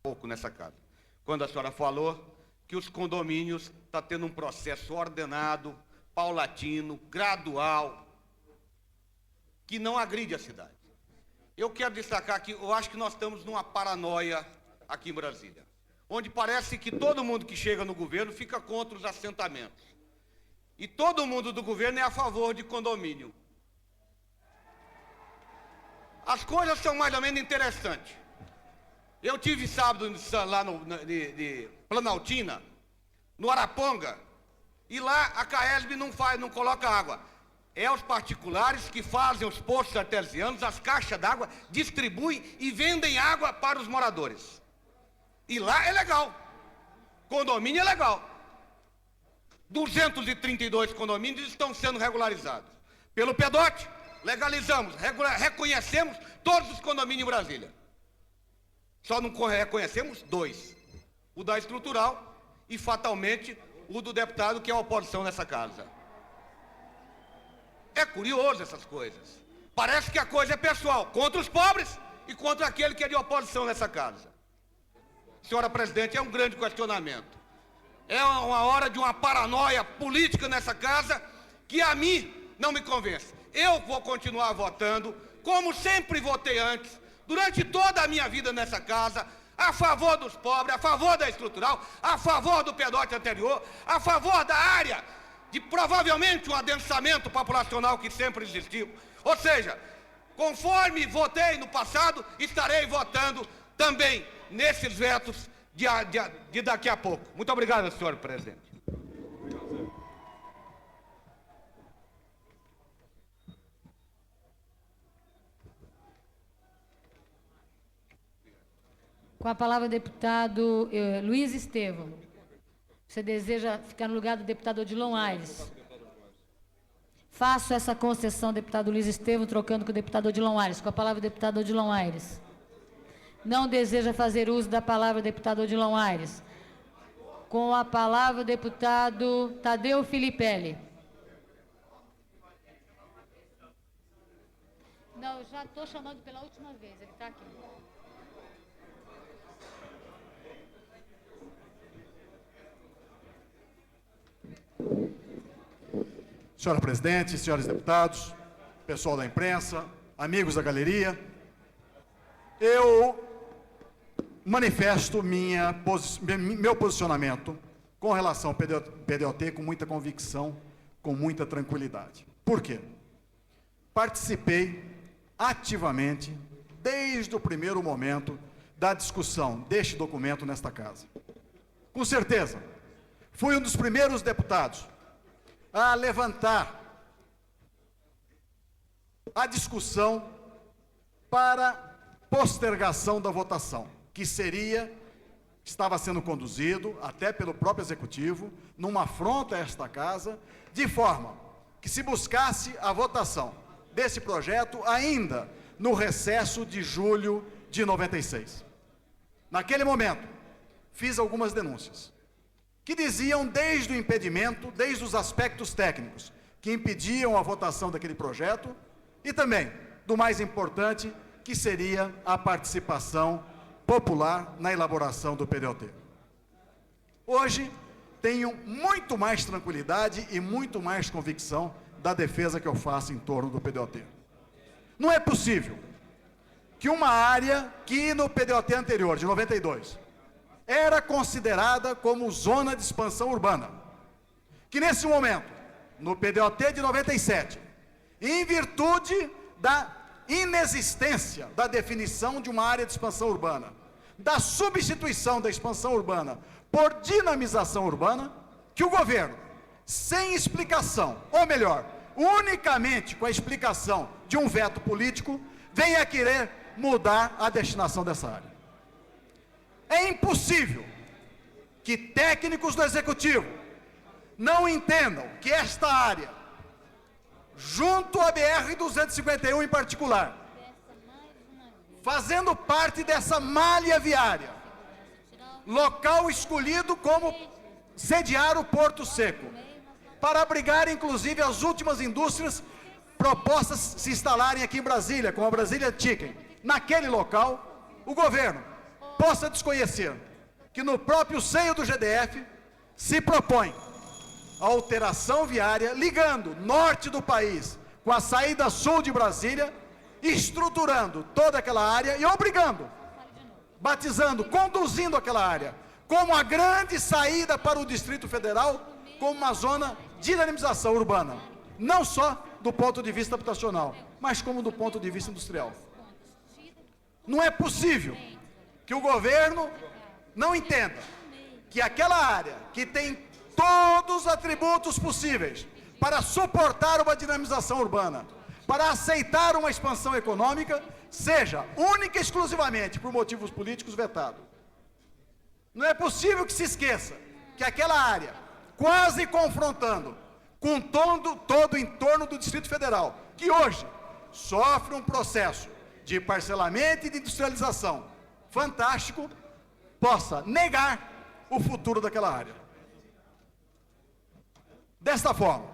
pouco nessa casa, quando a senhora falou que os condomínios estão tendo um processo ordenado, paulatino, gradual, que não agride a cidade. Eu quero destacar que eu acho que nós estamos numa paranoia aqui em Brasília, onde parece que todo mundo que chega no governo fica contra os assentamentos. E todo mundo do governo é a favor de condomínio. As coisas são mais ou menos interessantes. Eu tive sábado lá de Planaltina, no Araponga, e lá a CAESB não coloca água. É os particulares que fazem os poços artesianos, as caixas d'água, distribuem e vendem água para os moradores. E lá é legal. Condomínio é legal. 232 condomínios estão sendo regularizados. Pelo PEDOT, legalizamos, reconhecemos todos os condomínios em Brasília. Só não reconhecemos 2. O da estrutural e, fatalmente, o do deputado que é a oposição nessa casa. É curioso essas coisas. Parece que a coisa é pessoal, contra os pobres e contra aquele que é de oposição nessa casa. Senhora presidente, é um grande questionamento. É uma hora de uma paranoia política nessa casa que a mim não me convence. Eu vou continuar votando, como sempre votei antes, durante toda a minha vida nessa casa, a favor dos pobres, a favor da estrutural, a favor do PEDOT anterior, a favor da área de provavelmente um adensamento populacional que sempre existiu. Ou seja, conforme votei no passado, estarei votando também nesses vetos de daqui a pouco. Muito obrigado, senhor presidente. Com a palavra o deputado Luiz Estevão. Você deseja ficar no lugar do deputado Odilon Aires? Faço essa concessão, deputado Luiz Estevão, trocando com o deputado Odilon Aires. Com a palavra o deputado Odilon Aires. Não deseja fazer uso da palavra o deputado Odilon Aires. Com a palavra o deputado Tadeu Filipelli. Não, eu já estou chamando pela última vez, ele está aqui. Senhora presidente, senhores deputados, pessoal da imprensa, amigos da galeria, eu manifesto meu posicionamento com relação ao PDOT com muita convicção, com muita tranquilidade. Por quê? Participei ativamente, desde o primeiro momento, da discussão deste documento nesta casa. Com certeza, fui um dos primeiros deputados a levantar a discussão para postergação da votação, que estava sendo conduzido, até pelo próprio Executivo, numa afronta a esta casa, de forma que se buscasse a votação desse projeto ainda no recesso de julho de 96. Naquele momento, fiz algumas denúncias, que diziam desde o impedimento, desde os aspectos técnicos, que impediam a votação daquele projeto, e também do mais importante, que seria a participação popular na elaboração do PDOT. Hoje, tenho muito mais tranquilidade e muito mais convicção da defesa que eu faço em torno do PDOT. Não é possível que uma área que no PDOT anterior, de 92, era considerada como zona de expansão urbana, que nesse momento, no PDOT de 97, em virtude da inexistência da definição de uma área de expansão urbana, da substituição da expansão urbana por dinamização urbana, que o governo, sem explicação, ou melhor, unicamente com a explicação de um veto político, venha querer mudar a destinação dessa área. É impossível que técnicos do Executivo não entendam que esta área, junto à BR-251 em particular, fazendo parte dessa malha viária, local escolhido como sediar o Porto Seco, para abrigar inclusive as últimas indústrias propostas se instalarem aqui em Brasília, como a Brasília Chicken. Naquele local, o governo possa desconhecer que no próprio seio do GDF se propõe a alteração viária ligando norte do país com a saída sul de Brasília, estruturando toda aquela área e obrigando, batizando, conduzindo aquela área como a grande saída para o Distrito Federal, como uma zona de dinamização urbana, não só do ponto de vista habitacional, mas como do ponto de vista industrial. Não é possível que o governo não entenda que aquela área que tem todos os atributos possíveis para suportar uma dinamização urbana, para aceitar uma expansão econômica, seja única e exclusivamente por motivos políticos vetado. Não é possível que se esqueça que aquela área, quase confrontando com todo o entorno do Distrito Federal, que hoje sofre um processo de parcelamento e de industrialização fantástico, possa negar o futuro daquela área. Desta forma,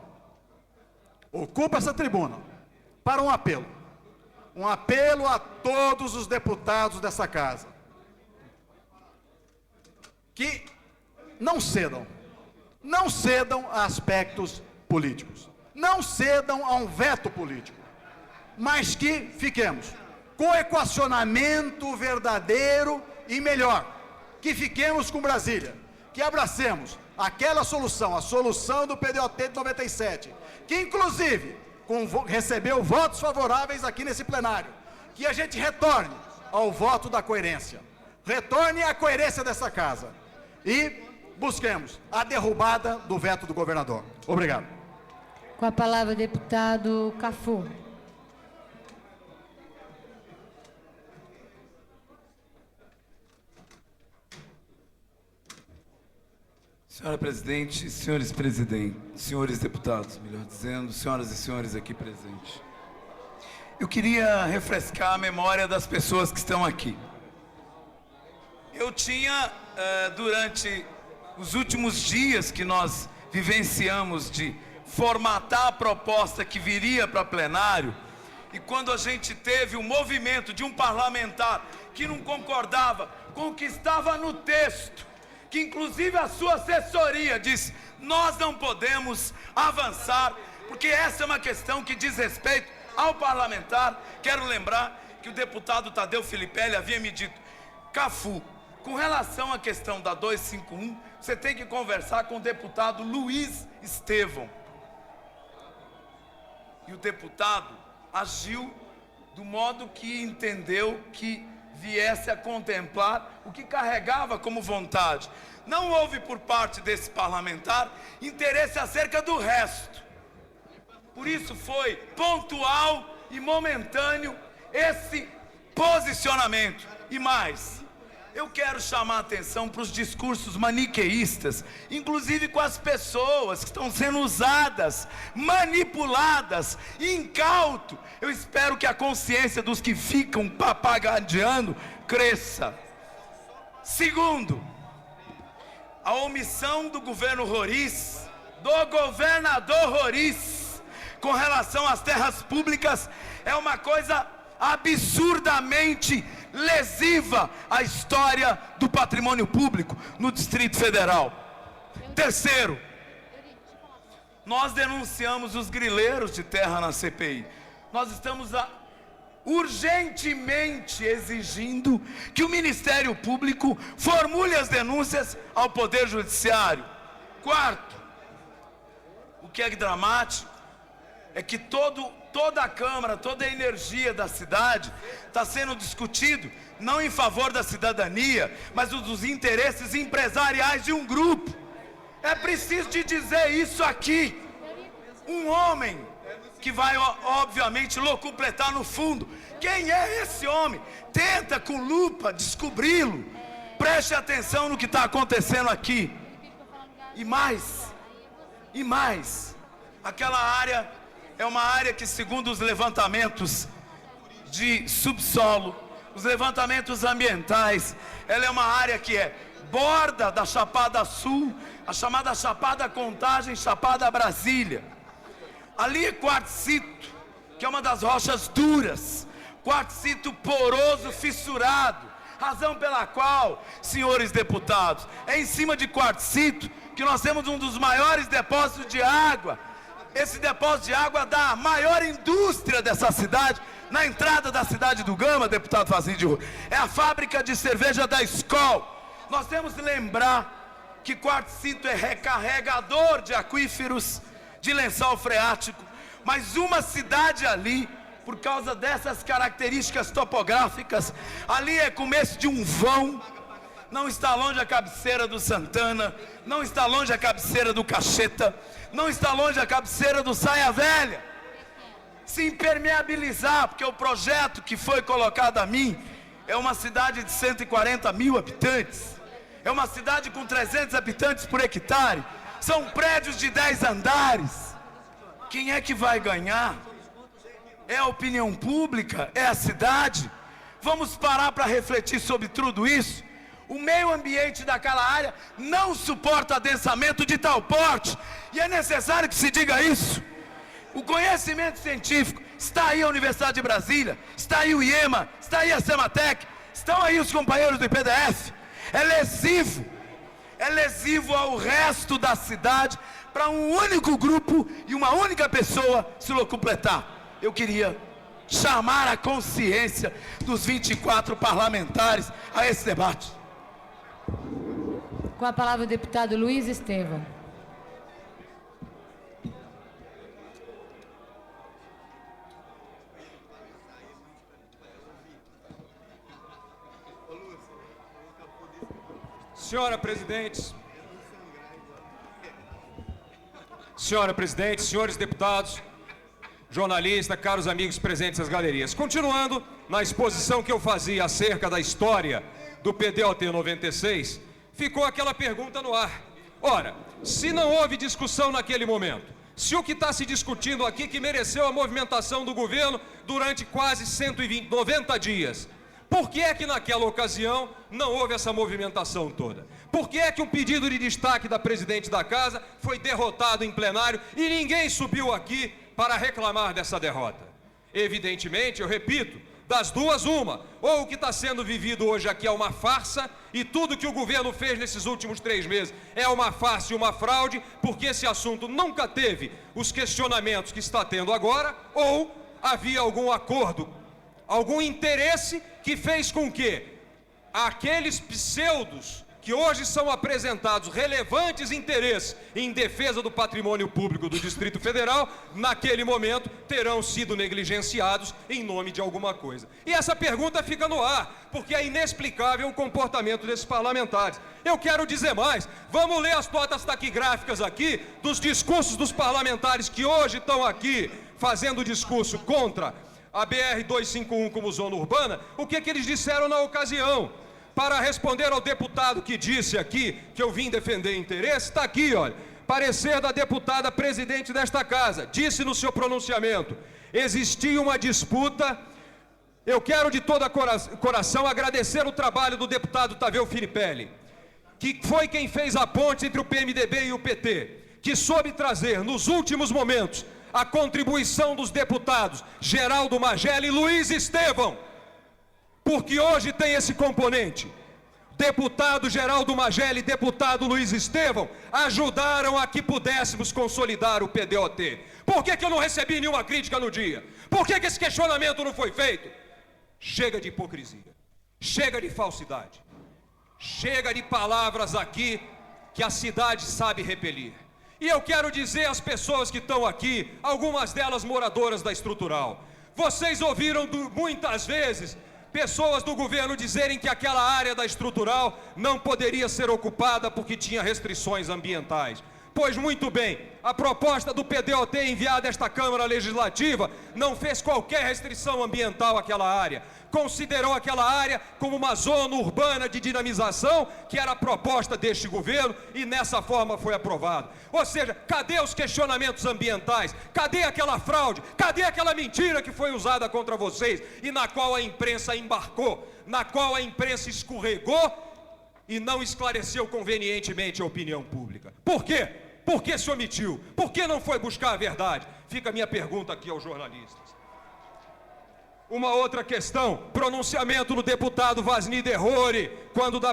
ocupa essa tribuna para um apelo a todos os deputados dessa casa, que não cedam a aspectos políticos, não cedam a um veto político, mas que fiquemos com o equacionamento verdadeiro e melhor, que fiquemos com Brasília, que abracemos aquela solução, a solução do PDOT de 97, que inclusive recebeu votos favoráveis aqui nesse plenário, que a gente retorne ao voto da coerência, retorne à coerência dessa casa e busquemos a derrubada do veto do governador. Obrigado. Com a palavra, deputado Cafu. Senhora presidente, senhores deputados, melhor dizendo, senhoras e senhores aqui presentes. Eu queria refrescar a memória das pessoas que estão aqui. Eu tinha, durante os últimos dias que nós vivenciamos de formatar a proposta que viria para plenário, e quando a gente teve o movimento de um parlamentar que não concordava com o que estava no texto, que inclusive a sua assessoria disse, nós não podemos avançar, porque essa é uma questão que diz respeito ao parlamentar. Quero lembrar que o deputado Tadeu Filipelli havia me dito, Cafu, com relação à questão da 251, você tem que conversar com o deputado Luiz Estevão. E o deputado agiu do modo que entendeu que viesse a contemplar o que carregava como vontade. Não houve por parte desse parlamentar interesse acerca do resto. Por isso foi pontual e momentâneo esse posicionamento. E mais, eu quero chamar a atenção para os discursos maniqueístas, inclusive com as pessoas que estão sendo usadas, manipuladas, incauto. Eu espero que a consciência dos que ficam papagadeando cresça. Segundo, a omissão do governo Roriz, do governador Roriz, com relação às terras públicas, é uma coisa absurdamente lesiva à história do patrimônio público no Distrito Federal. Terceiro, nós denunciamos os grileiros de terra na CPI. Nós estamos urgentemente exigindo que o Ministério Público formule as denúncias ao Poder Judiciário. Quarto, o que é dramático é que toda a Câmara, toda a energia da cidade está sendo discutido não em favor da cidadania, mas dos interesses empresariais de um grupo. É preciso de dizer isso aqui. Um homem que vai, obviamente, locupletar no fundo. Quem é esse homem? Tenta com lupa descobri-lo. Preste atenção no que está acontecendo aqui. E mais, aquela área é uma área que, segundo os levantamentos de subsolo, os levantamentos ambientais, ela é uma área que é borda da Chapada Sul, a chamada Chapada Contagem, Chapada Brasília. Ali é quartzito, que é uma das rochas duras, quartzito poroso, fissurado. Razão pela qual, senhores deputados, é em cima de Quartzito que nós temos um dos maiores depósitos de água. Esse depósito de água dá a maior indústria dessa cidade, na entrada da cidade do Gama, deputado Fazim de Rua. É a fábrica de cerveja da Skol. Nós temos que lembrar que Quartzito é recarregador de aquíferos, de lençol freático, mas uma cidade ali, por causa dessas características topográficas, ali é começo de um vão, não está longe a cabeceira do Santana, não está longe a cabeceira do Cacheta, não está longe a cabeceira do Saia Velha. Se impermeabilizar, porque o projeto que foi colocado a mim é uma cidade de 140 mil habitantes, é uma cidade com 300 habitantes por hectare, são prédios de 10 andares. Quem é que vai ganhar? É a opinião pública? É a cidade? Vamos parar para refletir sobre tudo isso? O meio ambiente daquela área não suporta adensamento de tal porte, e é necessário que se diga isso. O conhecimento científico, está aí a Universidade de Brasília, está aí o IEMA, está aí a Sematec, estão aí os companheiros do IPDF. É lesivo ao resto da cidade, para um único grupo e uma única pessoa se locupletar. Eu queria chamar a consciência dos 24 parlamentares a esse debate. Com a palavra o deputado Luiz Estevão. Senhora Presidente, senhores deputados, jornalistas, caros amigos presentes nas galerias. Continuando na exposição que eu fazia acerca da história do PDOT 96, ficou aquela pergunta no ar. Ora, se não houve discussão naquele momento, se o que está se discutindo aqui que mereceu a movimentação do governo durante quase 90 dias, por que é que naquela ocasião não houve essa movimentação toda? Por que é que um pedido de destaque da presidente da casa foi derrotado em plenário e ninguém subiu aqui para reclamar dessa derrota? Evidentemente, eu repito, das duas uma, ou o que está sendo vivido hoje aqui é uma farsa e tudo que o governo fez nesses últimos 3 meses é uma farsa e uma fraude, porque esse assunto nunca teve os questionamentos que está tendo agora, ou havia algum acordo, algum interesse que fez com que aqueles pseudos que hoje são apresentados relevantes interesses em defesa do patrimônio público do Distrito Federal, naquele momento terão sido negligenciados em nome de alguma coisa. E essa pergunta fica no ar, porque é inexplicável o comportamento desses parlamentares. Eu quero dizer mais, vamos ler as notas taquigráficas aqui dos discursos dos parlamentares que hoje estão aqui fazendo discurso contra a BR-251 como zona urbana, o que eles disseram na ocasião. Para responder ao deputado que disse aqui que eu vim defender interesse, está aqui, olha, parecer da deputada presidente desta casa, disse no seu pronunciamento, existia uma disputa, eu quero de todo coração agradecer o trabalho do deputado Taveu Filipelli, que foi quem fez a ponte entre o PMDB e o PT, que soube trazer nos últimos momentos a contribuição dos deputados Geraldo Magela e Luiz Estevão, porque hoje tem esse componente. Deputado Geraldo Magela e deputado Luiz Estevão ajudaram a que pudéssemos consolidar o PDOT. Por que eu não recebi nenhuma crítica no dia? Por que esse questionamento não foi feito? Chega de hipocrisia, chega de falsidade, chega de palavras aqui que a cidade sabe repelir. E eu quero dizer às pessoas que estão aqui, algumas delas moradoras da Estrutural, vocês ouviram muitas vezes pessoas do governo dizerem que aquela área da Estrutural não poderia ser ocupada porque tinha restrições ambientais. Pois muito bem, a proposta do PDOT enviada a esta Câmara Legislativa não fez qualquer restrição ambiental àquela área. Considerou aquela área como uma zona urbana de dinamização, que era a proposta deste governo, e nessa forma foi aprovado. Ou seja, cadê os questionamentos ambientais? Cadê aquela fraude? Cadê aquela mentira que foi usada contra vocês e na qual a imprensa embarcou, na qual a imprensa escorregou e não esclareceu convenientemente a opinião pública? Por quê? Por que se omitiu? Por que não foi buscar a verdade? Fica a minha pergunta aqui aos jornalistas. Uma outra questão, pronunciamento do deputado Vasni Derrori, quando da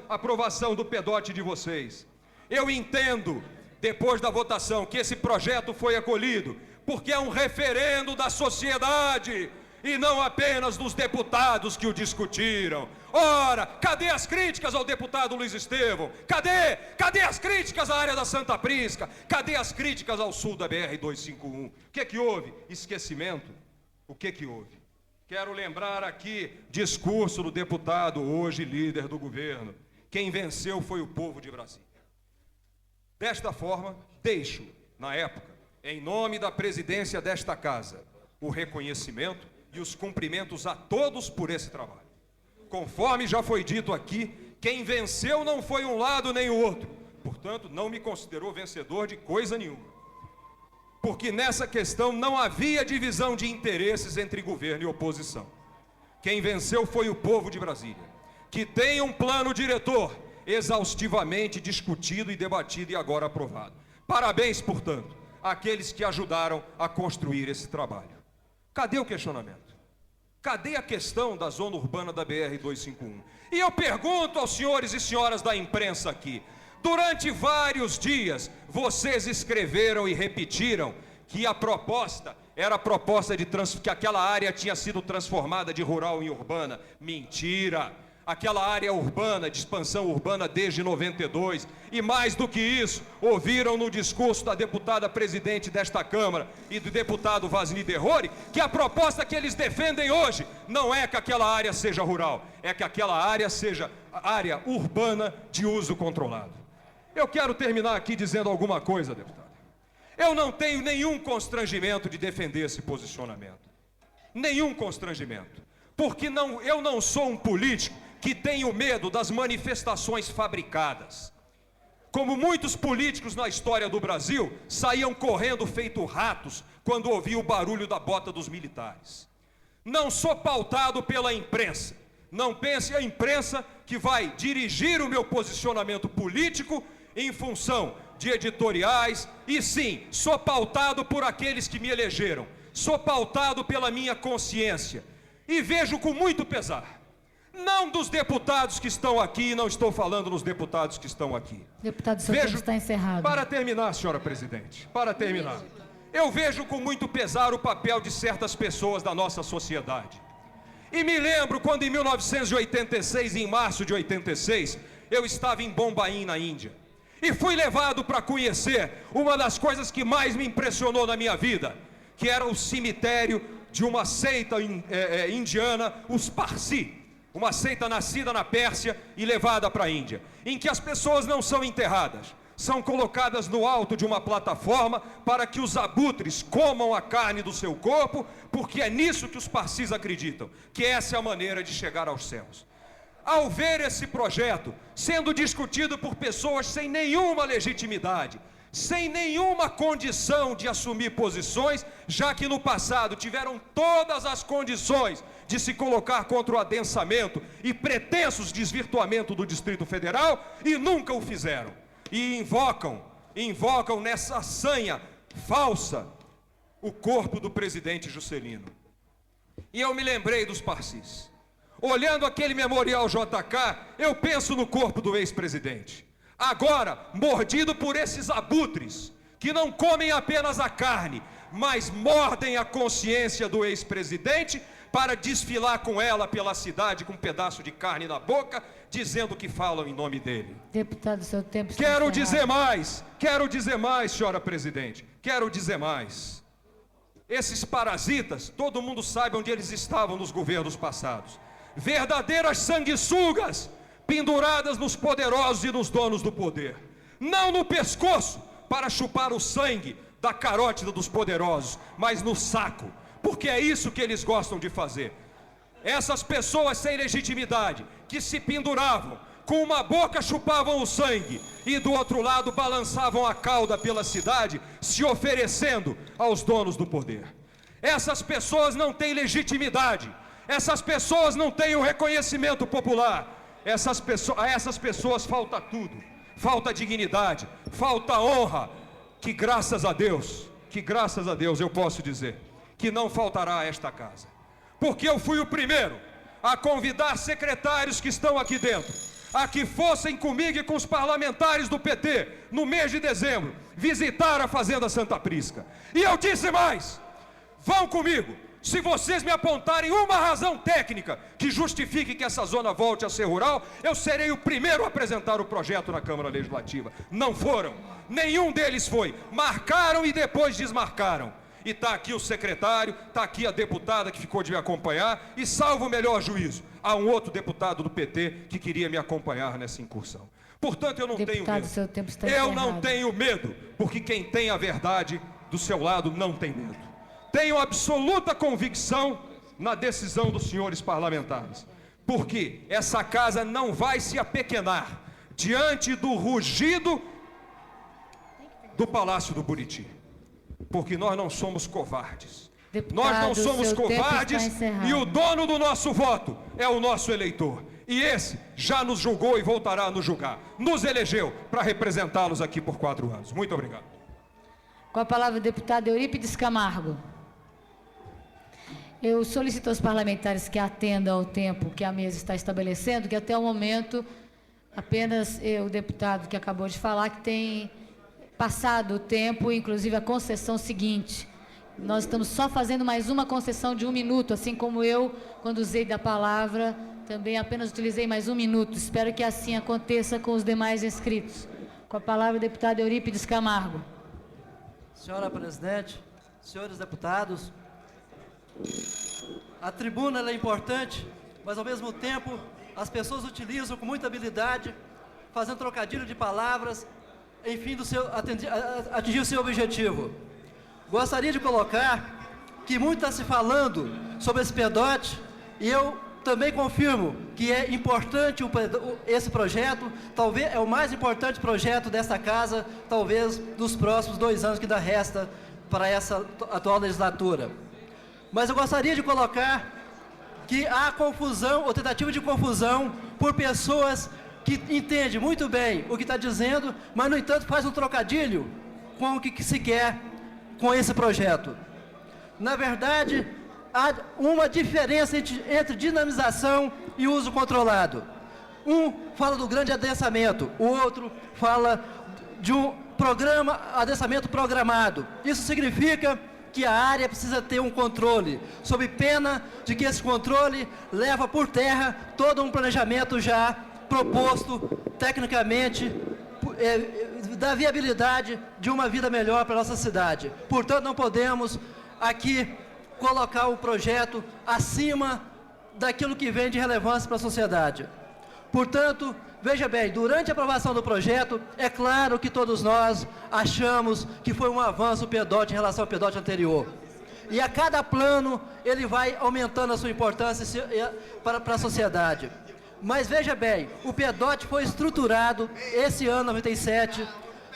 aprovação do PEDOT de vocês. Eu entendo, depois da votação, que esse projeto foi acolhido, porque é um referendo da sociedade, e não apenas dos deputados que o discutiram. Ora, cadê as críticas ao deputado Luiz Estevão? Cadê as críticas à área da Santa Prisca? Cadê as críticas ao sul da BR-251? O que houve? Esquecimento? O que houve? Quero lembrar aqui, discurso do deputado, hoje líder do governo. Quem venceu foi o povo de Brasília. Desta forma, deixo, na época, em nome da presidência desta casa, o reconhecimento e os cumprimentos a todos por esse trabalho. Conforme já foi dito aqui, quem venceu não foi um lado nem o outro. Portanto, não me considerou vencedor de coisa nenhuma. Porque nessa questão não havia divisão de interesses entre governo e oposição. Quem venceu foi o povo de Brasília, que tem um plano diretor exaustivamente discutido e debatido e agora aprovado. Parabéns, portanto, àqueles que ajudaram a construir esse trabalho. Cadê o questionamento? Cadê a questão da zona urbana da BR-251? E eu pergunto aos senhores e senhoras da imprensa aqui, durante vários dias, vocês escreveram e repetiram que a proposta era a proposta de que aquela área tinha sido transformada de rural em urbana. Mentira! Aquela área urbana, de expansão urbana desde 92. E mais do que isso, ouviram no discurso da deputada presidente desta Câmara e do deputado Vasni Derrori, que a proposta que eles defendem hoje não é que aquela área seja rural, é que aquela área seja área urbana de uso controlado. Eu quero terminar aqui dizendo alguma coisa, deputado. Eu não tenho nenhum constrangimento de defender esse posicionamento. Nenhum constrangimento. Porque eu não sou um político que tenho medo das manifestações fabricadas. Como muitos políticos na história do Brasil saíam correndo feito ratos quando ouviam o barulho da bota dos militares. Não sou pautado pela imprensa. Não pense a imprensa que vai dirigir o meu posicionamento político em função de editoriais, e sim, sou pautado por aqueles que me elegeram, sou pautado pela minha consciência, e vejo com muito pesar, não dos deputados que estão aqui, não estou falando nos deputados que estão aqui. Deputado, seu tempo está encerrado. Para terminar, senhora presidente, para terminar, eu vejo com muito pesar o papel de certas pessoas da nossa sociedade. E me lembro quando em 1986, em março de 86, eu estava em Bombaim, na Índia. E fui levado para conhecer uma das coisas que mais me impressionou na minha vida, que era o cemitério de uma seita indiana, os Parsi, uma seita nascida na Pérsia e levada para a Índia, em que as pessoas não são enterradas, são colocadas no alto de uma plataforma para que os abutres comam a carne do seu corpo, porque é nisso que os Parsis acreditam, que essa é a maneira de chegar aos céus. Ao ver esse projeto sendo discutido por pessoas sem nenhuma legitimidade, sem nenhuma condição de assumir posições, já que no passado tiveram todas as condições de se colocar contra o adensamento e pretensos desvirtuamento do Distrito Federal, e nunca o fizeram. E invocam nessa sanha falsa o corpo do presidente Juscelino. E eu me lembrei dos Parsis. Olhando aquele memorial JK, eu penso no corpo do ex-presidente. Agora, mordido por esses abutres, que não comem apenas a carne, mas mordem a consciência do ex-presidente para desfilar com ela pela cidade com um pedaço de carne na boca, dizendo que falam em nome dele. Deputado, seu tempo está Quero encerrado. dizer mais, senhora presidente, quero dizer mais. Esses parasitas, todo mundo sabe onde eles estavam nos governos passados. Verdadeiras sanguessugas, penduradas nos poderosos e nos donos do poder. Não no pescoço, para chupar o sangue da carótida dos poderosos, mas no saco, porque é isso que eles gostam de fazer. Essas pessoas sem legitimidade, que se penduravam, com uma boca chupavam o sangue, e do outro lado balançavam a cauda pela cidade, se oferecendo aos donos do poder. Essas pessoas não têm legitimidade. Essas pessoas não têm o reconhecimento popular. A essas pessoas falta tudo. Falta dignidade, falta honra, que graças a Deus eu posso dizer, que não faltará a esta casa. porque eu fui o primeiro a convidar secretários que estão aqui dentro a que fossem comigo e com os parlamentares do PT, no mês de dezembro, visitar a Fazenda Santa Prisca. E eu disse mais: vão comigo, se vocês me apontarem uma razão técnica que justifique que essa zona volte a ser rural, eu serei o primeiro a apresentar o projeto na Câmara Legislativa. Não foram, nenhum deles foi, marcaram e depois desmarcaram. E está aqui o secretário, está aqui a deputada que ficou de me acompanhar, e salvo o melhor juízo, há um outro deputado do PT que queria me acompanhar nessa incursão. Portanto, eu não tenho medo. Seu tempo está Eu não encerrado. tenho medo, porque quem tem a verdade do seu lado não tem medo. Tenho absoluta convicção na decisão dos senhores parlamentares, porque essa casa não vai se apequenar diante do rugido do Palácio do Buriti. Porque nós não somos covardes. Deputado, Nós não somos seu tempo covardes está encerrado. e o dono do nosso voto é o nosso eleitor. E esse já nos julgou e voltará a nos julgar. Nos elegeu para representá-los aqui por 4 anos. Muito obrigado. Com a palavra o deputado Eurípides Camargo. Eu solicito aos parlamentares que atendam ao tempo que a mesa está estabelecendo, que até o momento apenas o deputado que acabou de falar que tem passado o tempo, inclusive a concessão seguinte. Nós estamos só fazendo mais uma concessão de 1 minuto, assim como eu, quando usei da palavra, também apenas utilizei mais 1 minuto. Espero que assim aconteça com os demais inscritos. Com a palavra o deputado Eurípides Camargo. Senhora presidente, senhores deputados, a tribuna ela é importante, mas ao mesmo tempo as pessoas utilizam com muita habilidade, fazendo trocadilho de palavras, enfim, atingir o seu objetivo. Gostaria de colocar que muito está se falando sobre esse PEDOT, e eu também confirmo que é importante esse projeto, talvez é o mais importante projeto desta casa, talvez dos próximos 2 anos que ainda resta para essa atual legislatura. Mas eu gostaria de colocar que há confusão, ou tentativa de confusão, por pessoas que entendem muito bem o que está dizendo, mas, no entanto, faz um trocadilho com o que se quer com esse projeto. Na verdade, há uma diferença entre dinamização e uso controlado. Um fala do grande adensamento, o outro fala de um adensamento programado. Isso significa que a área precisa ter um controle, sob pena de que esse controle leva por terra todo um planejamento já proposto tecnicamente, da viabilidade de uma vida melhor para a nossa cidade. Portanto, não podemos aqui colocar o projeto acima daquilo que vem de relevância para a sociedade. Portanto, veja bem, durante a aprovação do projeto, é claro que todos nós achamos que foi um avanço o PEDOT em relação ao PEDOT anterior. E a cada plano, ele vai aumentando a sua importância para a sociedade. Mas veja bem, o PEDOT foi estruturado esse ano, 97,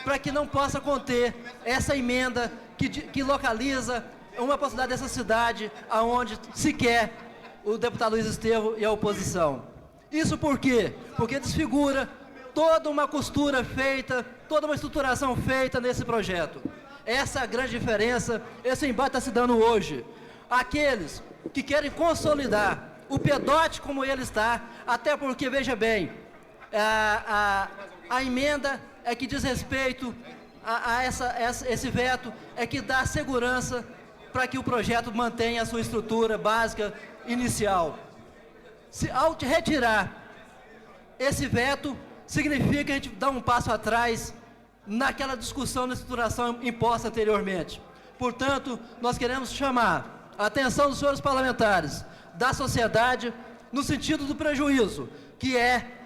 para que não possa conter essa emenda que localiza uma possibilidade dessa cidade aonde se quer o deputado Luiz Estevão e a oposição. Isso por quê? Porque desfigura toda uma costura feita, toda uma estruturação feita nesse projeto. Essa é a grande diferença, esse embate está se dando hoje. Aqueles que querem consolidar o PEDOT como ele está, até porque, veja bem, a emenda é que diz respeito a esse veto, é que dá segurança para que o projeto mantenha a sua estrutura básica inicial. Ao retirar esse veto, significa que a gente dá um passo atrás naquela discussão da estruturação imposta anteriormente. Portanto, nós queremos chamar a atenção dos senhores parlamentares, da sociedade, no sentido do prejuízo, que é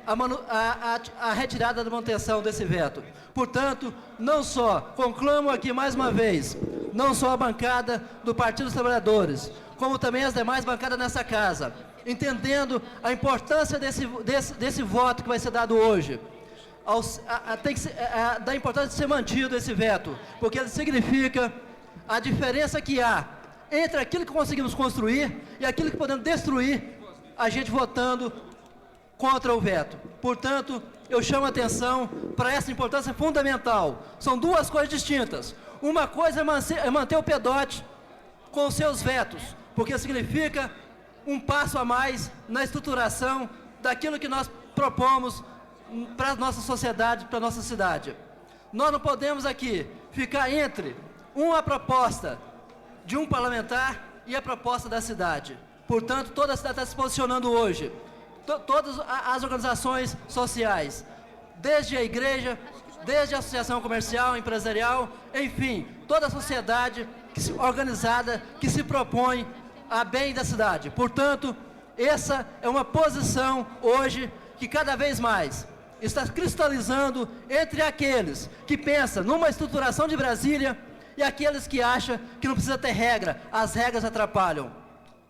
a retirada da manutenção desse veto. Portanto, não só, conclamo aqui mais uma vez, não só a bancada do Partido dos Trabalhadores, como também as demais bancadas nessa casa, entendendo a importância desse voto que vai ser dado hoje, da importância de ser mantido esse veto, porque ele significa a diferença que há entre aquilo que conseguimos construir e aquilo que podemos destruir, a gente votando contra o veto. Portanto, eu chamo a atenção para essa importância fundamental. São duas coisas distintas. Uma coisa é manter o PEDOT com seus vetos, porque significa um passo a mais na estruturação daquilo que nós propomos para a nossa sociedade, para a nossa cidade. Nós não podemos aqui ficar entre uma proposta de um parlamentar e a proposta da cidade. Portanto, toda a cidade está se posicionando hoje. Todas as organizações sociais, desde a igreja, desde a associação comercial, empresarial, enfim, toda a sociedade organizada que se propõe a bem da cidade. Portanto, essa é uma posição hoje que cada vez mais está cristalizando entre aqueles que pensam numa estruturação de Brasília e aqueles que acham que não precisa ter regra, as regras atrapalham.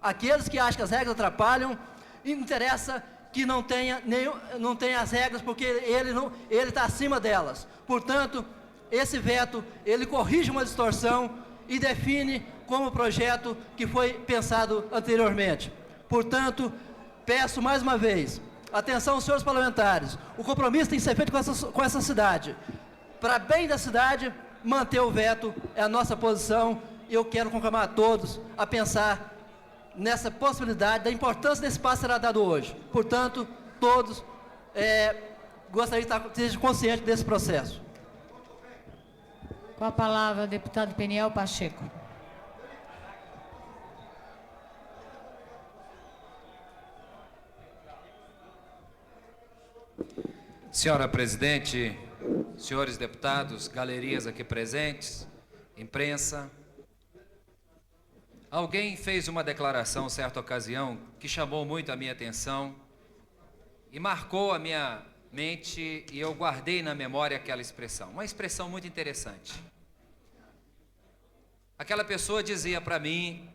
Aqueles que acham que as regras atrapalham, interessa que não tenha as regras, porque ele está acima delas. Portanto, esse veto, ele corrige uma distorção e define como projeto que foi pensado anteriormente. Portanto, peço mais uma vez, atenção, senhores parlamentares, o compromisso tem que ser feito com essa cidade. Para bem da cidade, manter o veto é a nossa posição, e eu quero conclamar a todos a pensar nessa possibilidade, da importância desse passo que será dado hoje. Portanto, todos gostariam de estar conscientes desse processo. Com a palavra, deputado Peniel Pacheco. Senhora presidente, senhores deputados, galerias aqui presentes, imprensa. Alguém fez uma declaração, certa ocasião, que chamou muito a minha atenção e marcou a minha mente, e eu guardei na memória aquela expressão. Uma expressão muito interessante. Aquela pessoa dizia para mim,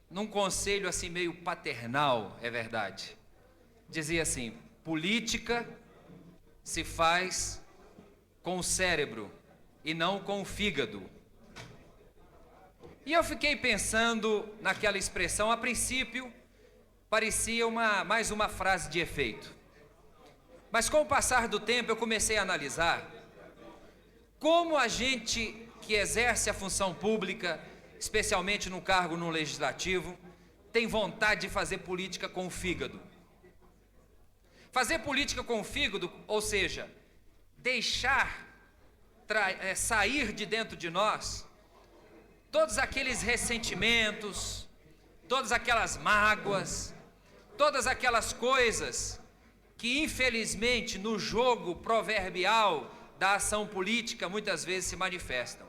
num conselho assim meio paternal, é verdade, dizia assim: política se faz com o cérebro e não com o fígado. E eu fiquei pensando naquela expressão. A princípio, parecia mais uma frase de efeito. Mas com o passar do tempo, eu comecei a analisar como a gente que exerce a função pública, especialmente no cargo no legislativo, tem vontade de fazer política com o fígado. Fazer política com o fígado, ou seja, deixar sair de dentro de nós todos aqueles ressentimentos, todas aquelas mágoas, todas aquelas coisas que infelizmente no jogo proverbial da ação política muitas vezes se manifestam.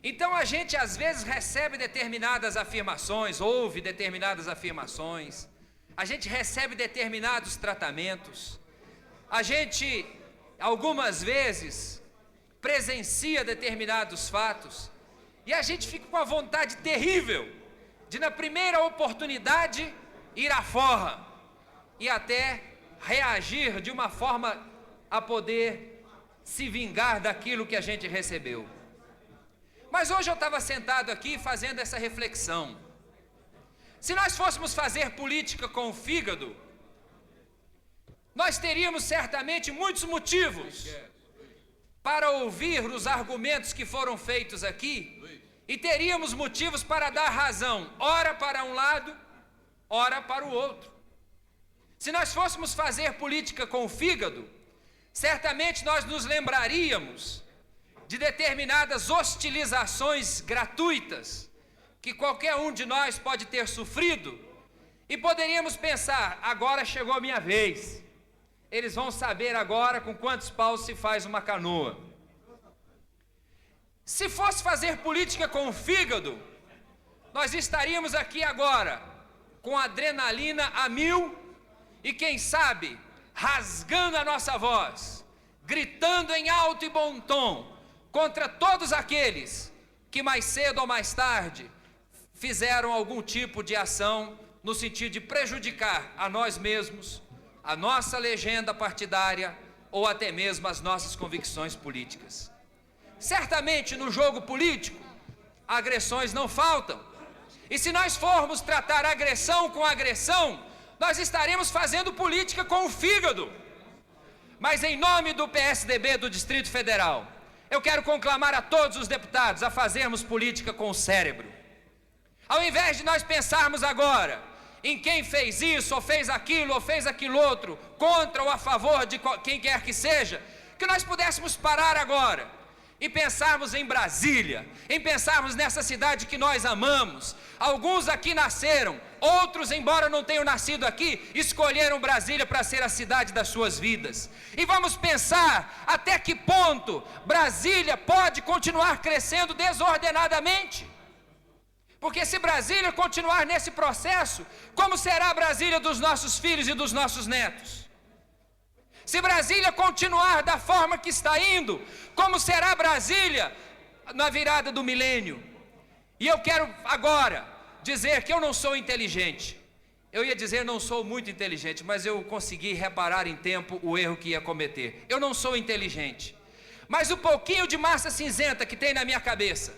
Então a gente às vezes recebe determinadas afirmações, ouve determinadas afirmações, a gente recebe determinados tratamentos, a gente algumas vezes presencia determinados fatos e a gente fica com a vontade terrível de, na primeira oportunidade, ir à forra e até reagir de uma forma a poder se vingar daquilo que a gente recebeu. Mas hoje eu estava sentado aqui fazendo essa reflexão. Se nós fôssemos fazer política com o fígado, nós teríamos certamente muitos motivos para ouvir os argumentos que foram feitos aqui, e teríamos motivos para dar razão, ora para um lado, ora para o outro. Se nós fôssemos fazer política com o fígado, certamente nós nos lembraríamos de determinadas hostilizações gratuitas que qualquer um de nós pode ter sofrido, e poderíamos pensar: agora chegou a minha vez, eles vão saber agora com quantos paus se faz uma canoa. Se fosse fazer política com o fígado, nós estaríamos aqui agora com adrenalina a 1000 e, quem sabe, rasgando a nossa voz, gritando em alto e bom tom contra todos aqueles que mais cedo ou mais tarde fizeram algum tipo de ação no sentido de prejudicar a nós mesmos, a nossa legenda partidária ou até mesmo as nossas convicções políticas. Certamente no jogo político, agressões não faltam. E se nós formos tratar agressão com agressão, nós estaremos fazendo política com o fígado. Mas em nome do PSDB do Distrito Federal, eu quero conclamar a todos os deputados a fazermos política com o cérebro. Ao invés de nós pensarmos agora em quem fez isso, ou fez aquilo outro, contra ou a favor de quem quer que seja, que nós pudéssemos parar agora e pensarmos em Brasília, em pensarmos nessa cidade que nós amamos. Alguns aqui nasceram, outros, embora não tenham nascido aqui, escolheram Brasília para ser a cidade das suas vidas. E vamos pensar até que ponto Brasília pode continuar crescendo desordenadamente. Porque se Brasília continuar nesse processo, como será a Brasília dos nossos filhos e dos nossos netos? Se Brasília continuar da forma que está indo, como será Brasília na virada do milênio? E eu quero agora dizer que eu não sou inteligente. Eu ia dizer não sou muito inteligente, mas eu consegui reparar em tempo o erro que ia cometer. Eu não sou inteligente, mas o pouquinho de massa cinzenta que tem na minha cabeça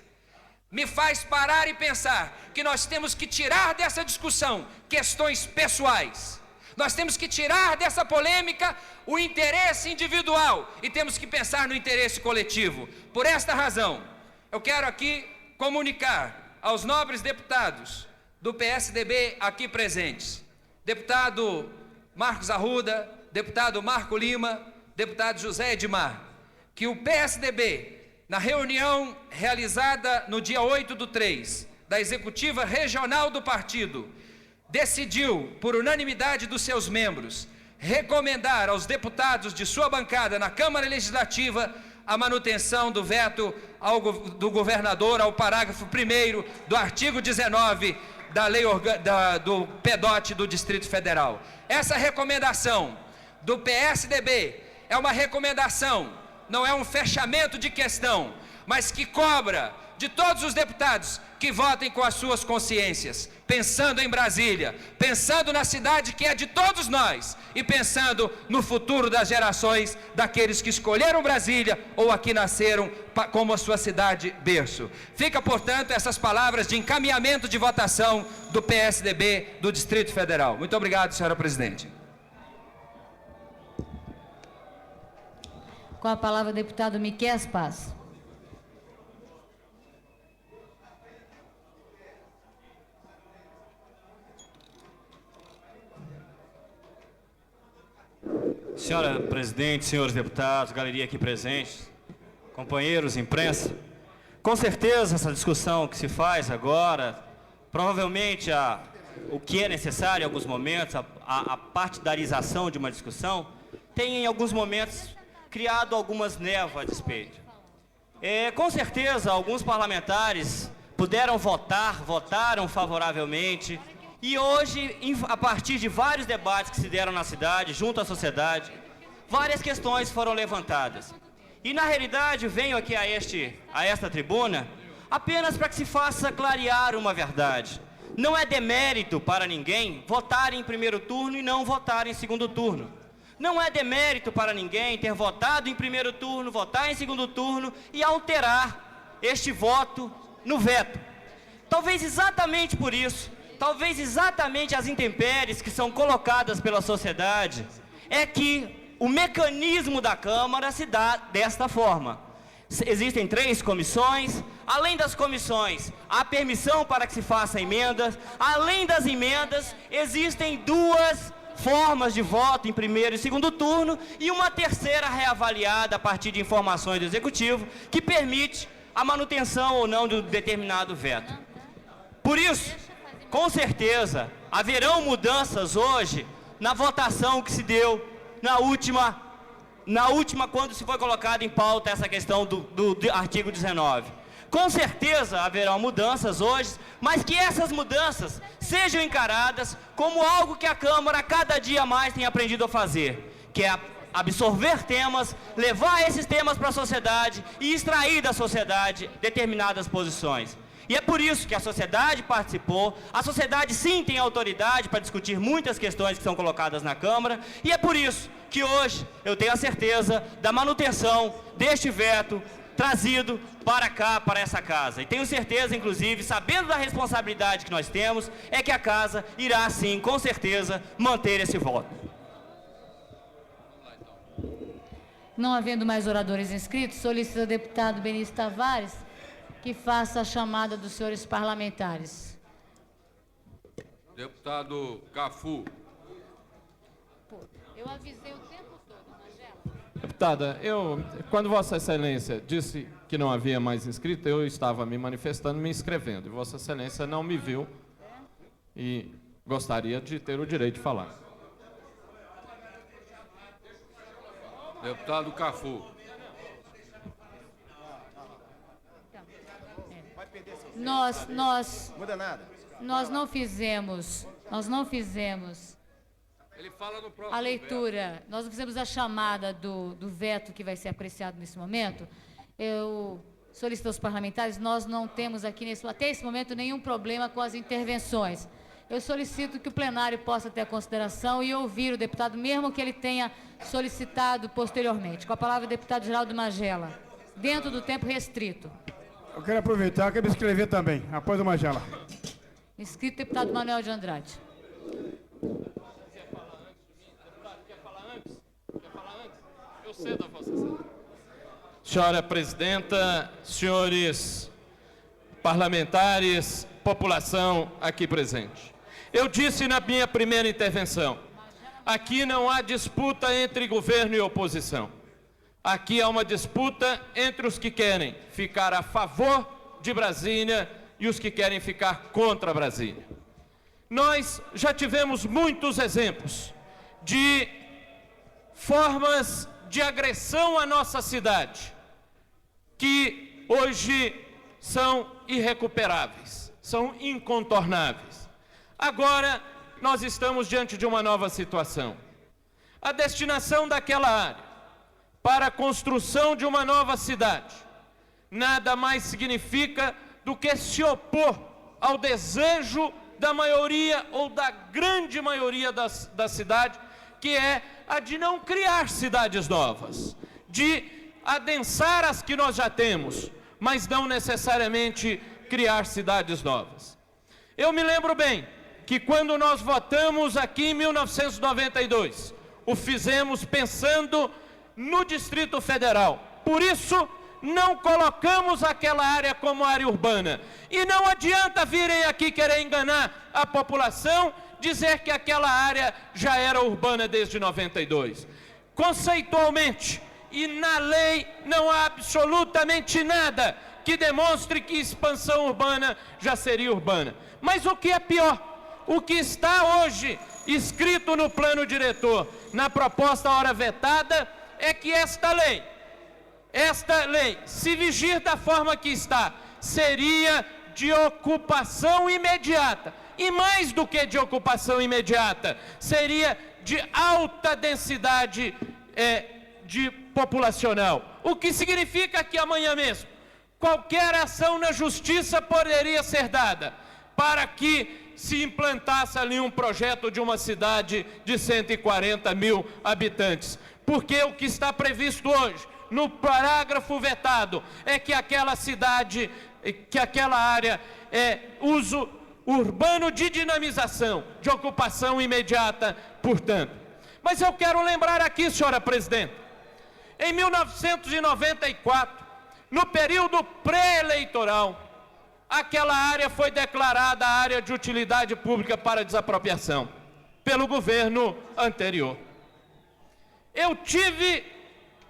me faz parar e pensar que nós temos que tirar dessa discussão questões pessoais. Nós temos que tirar dessa polêmica o interesse individual e temos que pensar no interesse coletivo. Por esta razão, eu quero aqui comunicar aos nobres deputados do PSDB aqui presentes, deputado Marcos Arruda, deputado Marco Lima, deputado José Edmar, que o PSDB, na reunião realizada no dia 8/3, da Executiva Regional do Partido, decidiu, por unanimidade dos seus membros, recomendar aos deputados de sua bancada na Câmara Legislativa a manutenção do veto do governador ao parágrafo 1º do artigo 19 da lei do PEDOT do Distrito Federal. Essa recomendação do PSDB é uma recomendação, não é um fechamento de questão, mas que cobra de todos os deputados que votem com as suas consciências, pensando em Brasília, pensando na cidade que é de todos nós e pensando no futuro das gerações daqueles que escolheram Brasília ou aqui nasceram como a sua cidade berço. Fica, portanto, essas palavras de encaminhamento de votação do PSDB do Distrito Federal. Muito obrigado, senhora presidente. Com a palavra o deputado Miquel Paz. Senhora presidente, senhores deputados, galeria aqui presente, companheiros, imprensa, com certeza essa discussão que se faz agora, provavelmente o que é necessário em alguns momentos, a partidarização de uma discussão, tem em alguns momentos criado algumas névoas a despeito. Com certeza alguns parlamentares puderam votaram favoravelmente, e hoje, a partir de vários debates que se deram na cidade, junto à sociedade, várias questões foram levantadas. E na realidade venho aqui a esta tribuna apenas para que se faça clarear uma verdade. Não é demérito para ninguém votar em primeiro turno e não votar em segundo turno. Não é demérito para ninguém ter votado em primeiro turno, votar em segundo turno e alterar este voto no veto. Talvez exatamente por isso, talvez exatamente as intempéries que são colocadas pela sociedade, é que o mecanismo da Câmara se dá desta forma. Existem 3 comissões, além das comissões, há permissão para que se façam emendas, além das emendas, existem 2 formas de voto em primeiro e segundo turno, e uma terceira reavaliada a partir de informações do Executivo, que permite a manutenção ou não de um determinado veto. Por isso, com certeza, haverão mudanças hoje na votação que se deu na última quando se foi colocada em pauta essa questão do artigo 19. Com certeza haverão mudanças hoje, mas que essas mudanças sejam encaradas como algo que a Câmara cada dia mais tem aprendido a fazer, que é absorver temas, levar esses temas para a sociedade e extrair da sociedade determinadas posições. E é por isso que a sociedade participou, a sociedade sim tem autoridade para discutir muitas questões que são colocadas na Câmara, e é por isso que hoje eu tenho a certeza da manutenção deste veto trazido para cá, para essa casa. E tenho certeza, inclusive, sabendo da responsabilidade que nós temos, é que a casa irá sim, com certeza, manter esse voto. Não havendo mais oradores inscritos, solicito ao deputado Benício Tavares que faça a chamada dos senhores parlamentares. Deputado Cafu. Eu avisei o tempo todo, Magela. Deputada, quando Vossa Excelência disse que não havia mais inscrito, eu estava me manifestando, me inscrevendo. E Vossa Excelência não me viu e gostaria de ter o direito de falar. Deputado Cafu. Nós não fizemos Ele fala no próximo a leitura, nós não fizemos a chamada do veto que vai ser apreciado nesse momento. Eu solicito aos parlamentares, nós não temos aqui, até esse momento, nenhum problema com as intervenções. Eu solicito que o plenário possa ter a consideração e ouvir o deputado, mesmo que ele tenha solicitado posteriormente. Com a palavra, o deputado Geraldo Magela, dentro do tempo restrito. Eu quero aproveitar, quero me inscrever também, após o Magela. Inscrito, deputado Manuel de Andrade. Eu cedo a Vossa Excelência. Senhora Presidenta, senhores parlamentares, população aqui presente. Eu disse na minha primeira intervenção, aqui não há disputa entre governo e oposição. Aqui há uma disputa entre os que querem ficar a favor de Brasília e os que querem ficar contra Brasília. Nós já tivemos muitos exemplos de formas de agressão à nossa cidade, que hoje são irrecuperáveis, são incontornáveis. Agora, nós estamos diante de uma nova situação. A destinação daquela área para a construção de uma nova cidade nada mais significa do que se opor ao desejo da maioria ou da grande maioria da cidade, que é a de não criar cidades novas, de adensar as que nós já temos, mas não necessariamente criar cidades novas. Eu me lembro bem que quando nós votamos aqui em 1992, o fizemos pensando no Distrito Federal. Por isso, não colocamos aquela área como área urbana. E não adianta virem aqui querer enganar a população, dizer que aquela área já era urbana desde 92. Conceitualmente e na lei não há absolutamente nada que demonstre que expansão urbana já seria urbana. Mas o que é pior, o que está hoje escrito no plano diretor, na proposta ora vetada, é que esta lei, se vigir da forma que está, seria de ocupação imediata. E mais do que de ocupação imediata, seria de alta densidade populacional. O que significa que amanhã mesmo, qualquer ação na justiça poderia ser dada para que se implantasse ali um projeto de uma cidade de 140 mil habitantes. Porque o que está previsto hoje, no parágrafo vetado, é que aquela cidade, que aquela área é uso urbano de dinamização, de ocupação imediata, portanto. Mas eu quero lembrar aqui, senhora presidente, em 1994, no período pré-eleitoral, aquela área foi declarada área de utilidade pública para desapropriação pelo governo anterior. Eu tive,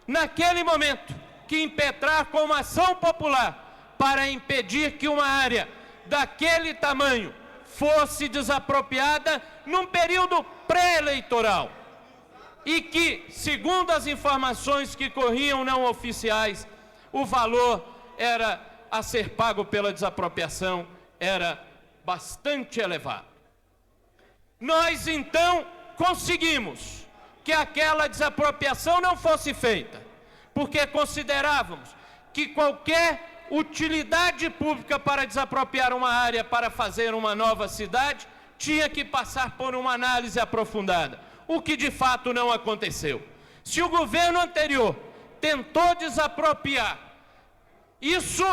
naquele momento, que impetrar com uma ação popular para impedir que uma área daquele tamanho fosse desapropriada num período pré-eleitoral e que, segundo as informações que corriam não oficiais, o valor a ser pago pela desapropriação era bastante elevado. Nós, então, conseguimos que aquela desapropriação não fosse feita, porque considerávamos que qualquer utilidade pública para desapropriar uma área para fazer uma nova cidade tinha que passar por uma análise aprofundada, o que de fato não aconteceu. Se o governo anterior tentou desapropriar isso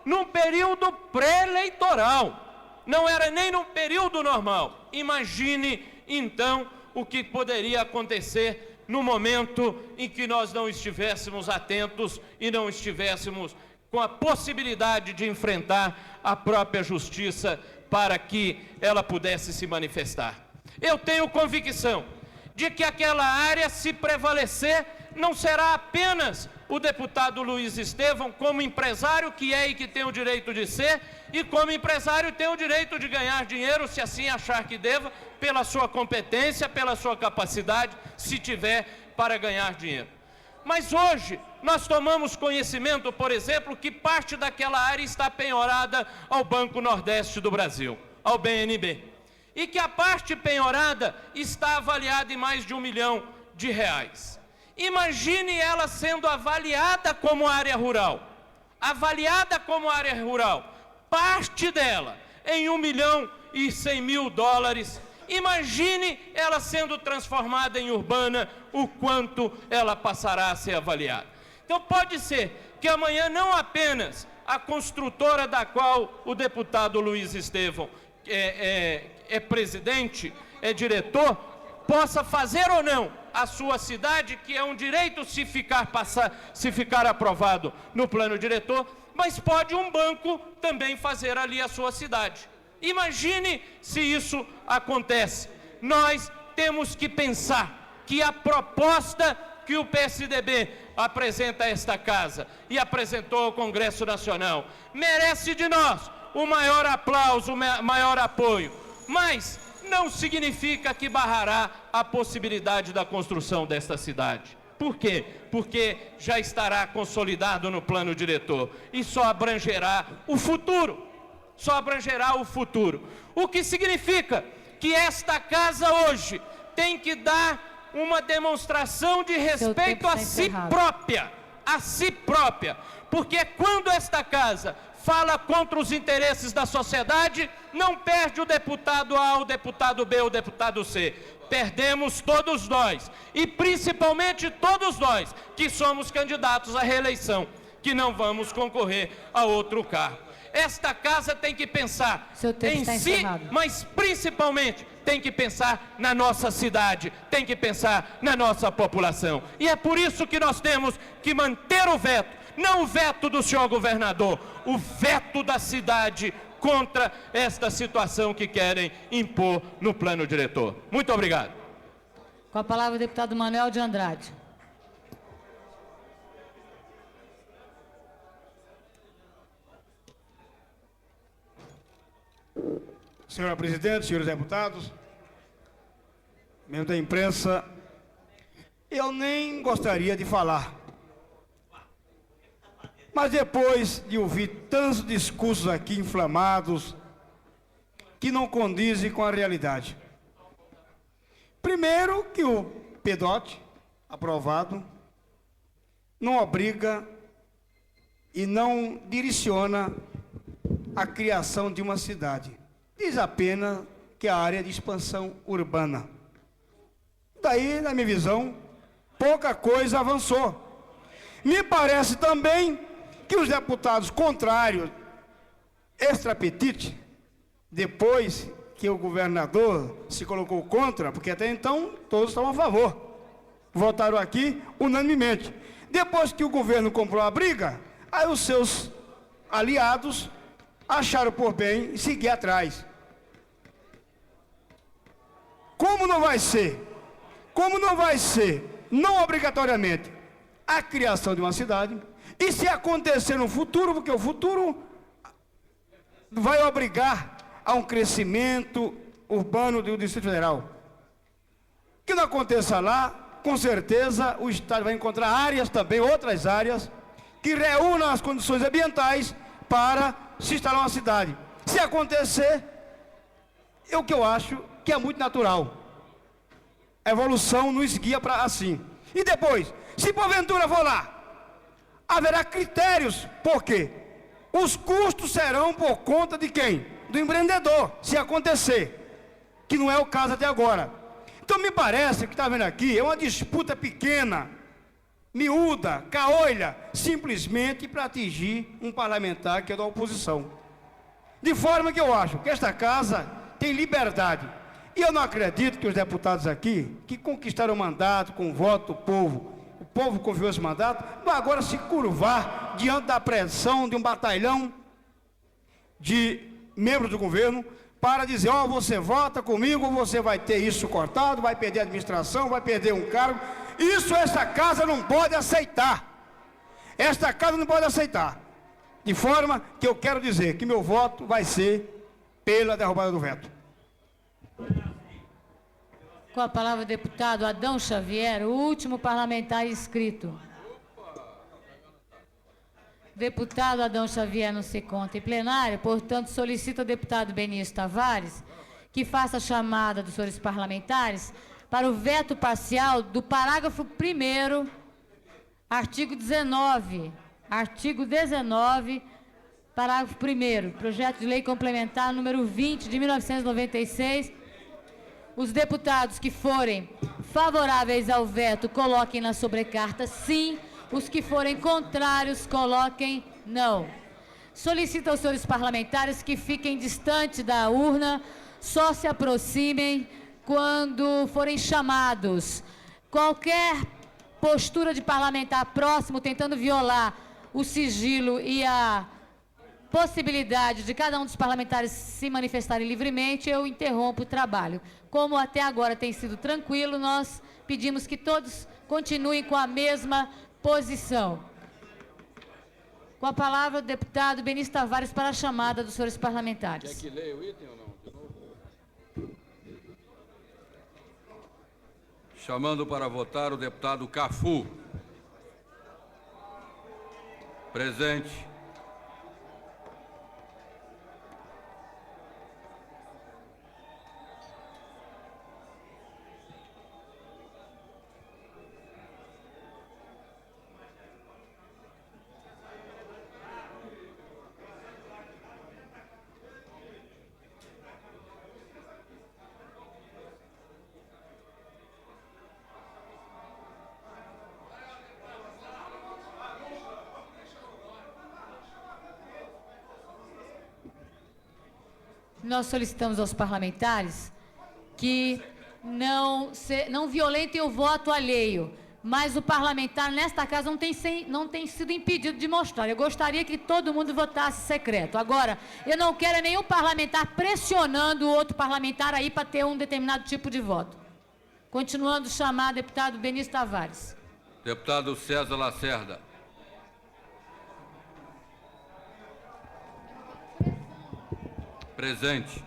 num período pré-eleitoral, não era nem num período normal, imagine então o que poderia acontecer no momento em que nós não estivéssemos atentos e não estivéssemos com a possibilidade de enfrentar a própria justiça para que ela pudesse se manifestar. Eu tenho convicção de que aquela área, se prevalecer, não será apenas o deputado Luiz Estevão, como empresário que é e que tem o direito de ser, e como empresário tem o direito de ganhar dinheiro, se assim achar que deva, pela sua competência, pela sua capacidade, se tiver para ganhar dinheiro. Mas hoje, nós tomamos conhecimento, por exemplo, que parte daquela área está penhorada ao Banco Nordeste do Brasil, ao BNB, e que a parte penhorada está avaliada em mais de R$1 milhão. Imagine ela sendo avaliada como área rural. Avaliada como área rural, parte dela em $1.100.000. Imagine ela sendo transformada em urbana, o quanto ela passará a ser avaliada. Então pode ser que amanhã não apenas a construtora da qual o deputado Luiz Estevão é presidente, é diretor, possa fazer ou não a sua cidade, que é um direito se ficar aprovado no plano diretor, mas pode um banco também fazer ali a sua cidade. Imagine se isso acontece. Nós temos que pensar que a proposta que o PSDB apresenta a esta casa e apresentou ao Congresso Nacional merece de nós o maior aplauso, o maior apoio, mas não significa que barrará a possibilidade da construção desta cidade. Por quê? Porque já estará consolidado no plano diretor e só abrangerá o futuro. Só abrangerá o futuro. O que significa que esta casa hoje tem que dar uma demonstração de respeito a si própria, porque quando esta casa fala contra os interesses da sociedade, não perde o deputado A, o deputado B, o deputado C. Perdemos todos nós, e principalmente todos nós que somos candidatos à reeleição, que não vamos concorrer a outro cargo. Esta casa tem que pensar em si, mas principalmente tem que pensar na nossa cidade, tem que pensar na nossa população. E é por isso que nós temos que manter o veto, não o veto do senhor governador, o veto da cidade contra esta situação que querem impor no plano diretor. Muito obrigado. Com a palavra o deputado Manuel de Andrade. Senhora presidente, senhores deputados, membros da imprensa, eu nem gostaria de falar, mas depois de ouvir tantos discursos aqui inflamados, que não condizem com a realidade. Primeiro, que o PDOT, aprovado, não obriga e não direciona a criação de uma cidade. Diz apenas que a área de expansão urbana. Daí, na minha visão, pouca coisa avançou. Me parece também que os deputados contrários, extra apetite, depois que o governador se colocou contra, porque até então todos estavam a favor, votaram aqui unanimemente. Depois que o governo comprou a briga, aí os seus aliados acharam por bem seguir atrás. Como não vai ser, não obrigatoriamente, a criação de uma cidade, e se acontecer no futuro, porque o futuro vai obrigar a um crescimento urbano do Distrito Federal. Que não aconteça lá, com certeza o Estado vai encontrar áreas também, outras áreas, que reúnam as condições ambientais para se instalar uma cidade. Se acontecer, é o que eu acho que é muito natural. A evolução nos guia para assim. E depois, se porventura for lá, haverá critérios, por quê? Os custos serão por conta de quem? Do empreendedor, se acontecer, que não é o caso até agora. Então me parece que está vendo aqui, é uma disputa pequena, miúda, caolha, simplesmente para atingir um parlamentar que é da oposição. De forma que eu acho que esta casa tem liberdade. E eu não acredito que os deputados aqui, que conquistaram o mandato com o voto do povo, o povo confiou esse mandato, vão agora se curvar diante da pressão de um batalhão de membros do governo para dizer, ó, você vota comigo, você vai ter isso cortado, vai perder a administração, vai perder um cargo. Isso essa casa não pode aceitar. Esta casa não pode aceitar. De forma que eu quero dizer que meu voto vai ser pela derrubada do veto. Com a palavra o deputado Adão Xavier, o último parlamentar inscrito. Deputado Adão Xavier não se conta em plenário, portanto, solicito ao deputado Benício Tavares que faça a chamada dos senhores parlamentares para o veto parcial do parágrafo 1º, artigo 19. Artigo 19, parágrafo 1º, projeto de lei complementar número 20 de 1996. Os deputados que forem favoráveis ao veto, coloquem na sobrecarta sim. Os que forem contrários, coloquem não. Solicito aos senhores parlamentares que fiquem distante da urna, só se aproximem quando forem chamados. Qualquer postura de parlamentar próximo, tentando violar o sigilo e a possibilidade de cada um dos parlamentares se manifestarem livremente, eu interrompo o trabalho. Como até agora tem sido tranquilo, nós pedimos que todos continuem com a mesma posição. Com a palavra, o deputado Benício Tavares para a chamada dos senhores parlamentares. Quer que leia o item ou não? De novo? Chamando para votar o deputado Cafu. Presente. Nós solicitamos aos parlamentares que não violentem o voto alheio, mas o parlamentar nesta casa não tem sido impedido de mostrar. Eu gostaria que todo mundo votasse secreto. Agora, eu não quero nenhum parlamentar pressionando o outro parlamentar aí para ter um determinado tipo de voto. Continuando, chamar deputado Benício Tavares. Deputado César Lacerda. Presente.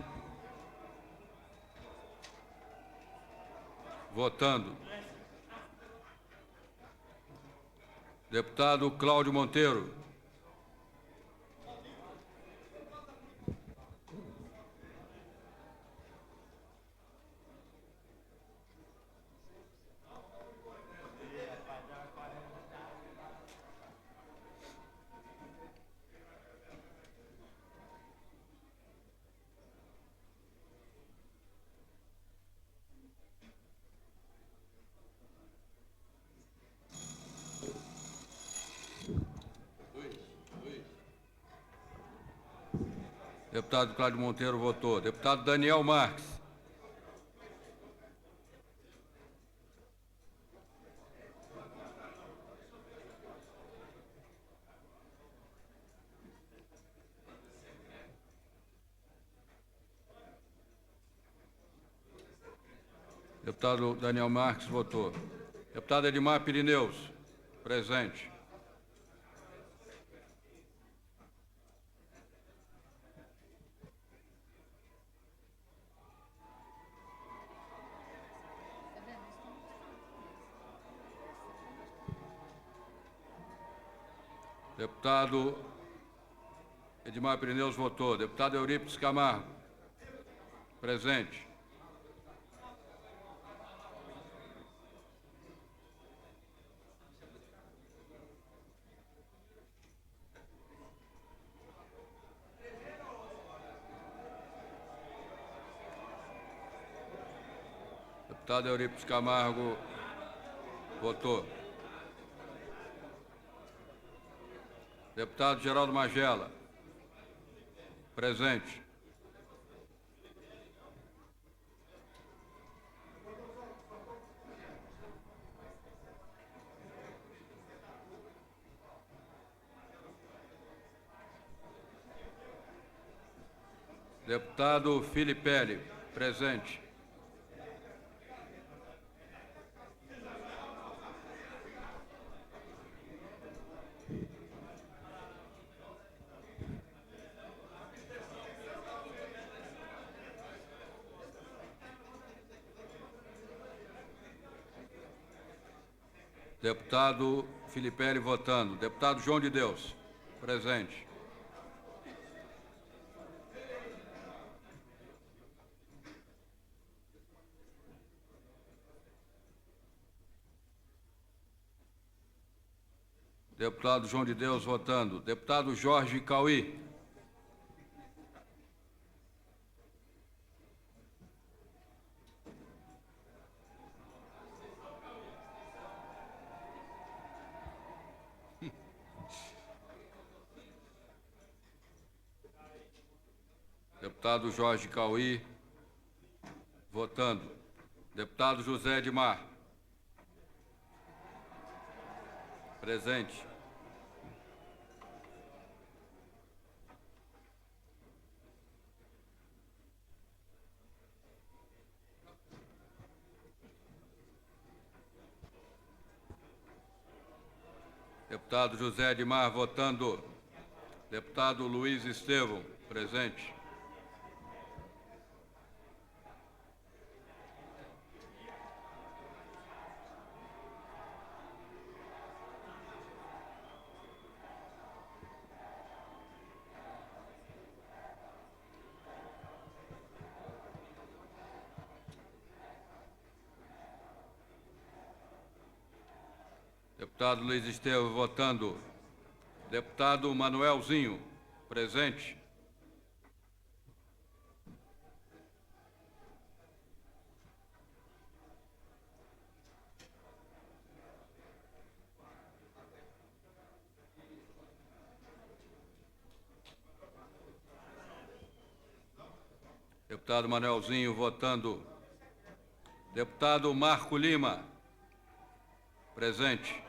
Votando. Deputado Cláudio Monteiro. Deputado Cláudio Monteiro votou. Deputado Daniel Marques. Deputado Daniel Marques votou. Deputado Edmar Pirineus. Presente. Deputado Edmar Pirineus votou. Deputado Eurípides Camargo. Presente. Deputado Eurípides Camargo votou. Deputado Geraldo Magela. Presente. Deputado Filipelli, presente. Deputado Filipelli votando. Deputado João de Deus, presente. Deputado João de Deus votando. Deputado Jorge Cauí. Deputado Jorge Cauí, votando. Deputado José Edmar, presente. Deputado José Edmar, votando. Deputado Luiz Estevão, presente. Deputado Luiz Estevão votando. Deputado Manuelzinho, presente. Deputado Manuelzinho votando. Deputado Marco Lima, presente.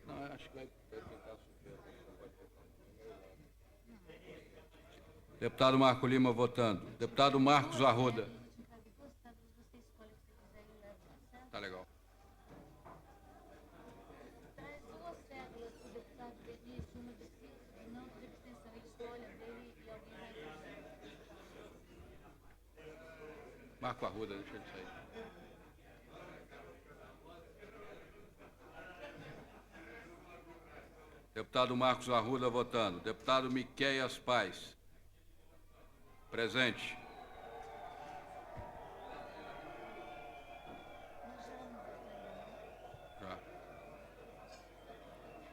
Não, acho que vai tentar subir. Deputado Marco Lima votando. Deputado Marcos Arruda. Tá legal. Traz duas cédulas para o deputado Benício, uma de cifra, não de abstenção, ele escolha dele e alguém vai. Marco Arruda, deixa ele sair. Deputado Marcos Arruda votando. Deputado Miqueias Paz, presente. Já.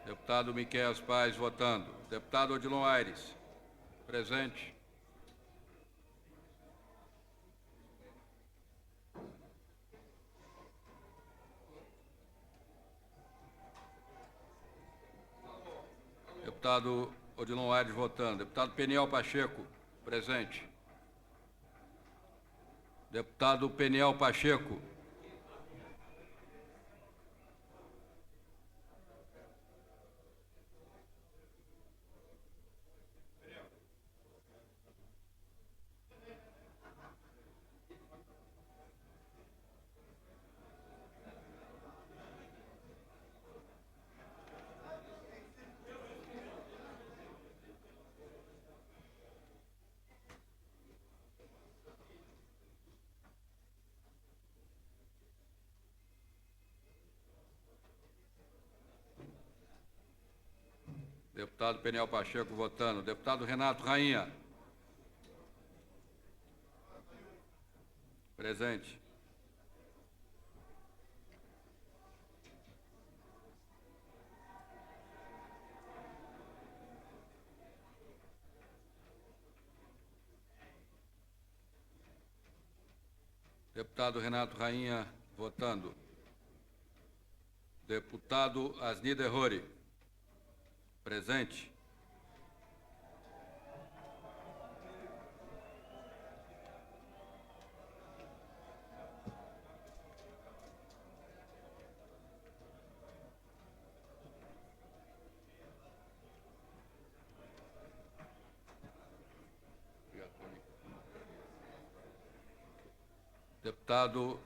Deputado Miqueias Paz votando. Deputado Odilon Aires, presente. Deputado Odilon Aires votando. Deputado Peniel Pacheco, presente. Deputado Peniel Pacheco. Deputado Peniel Pacheco votando. Deputado Renato Rainha. Presente. Deputado Renato Rainha, votando. Deputado Asnida Errori, presente. Deputado...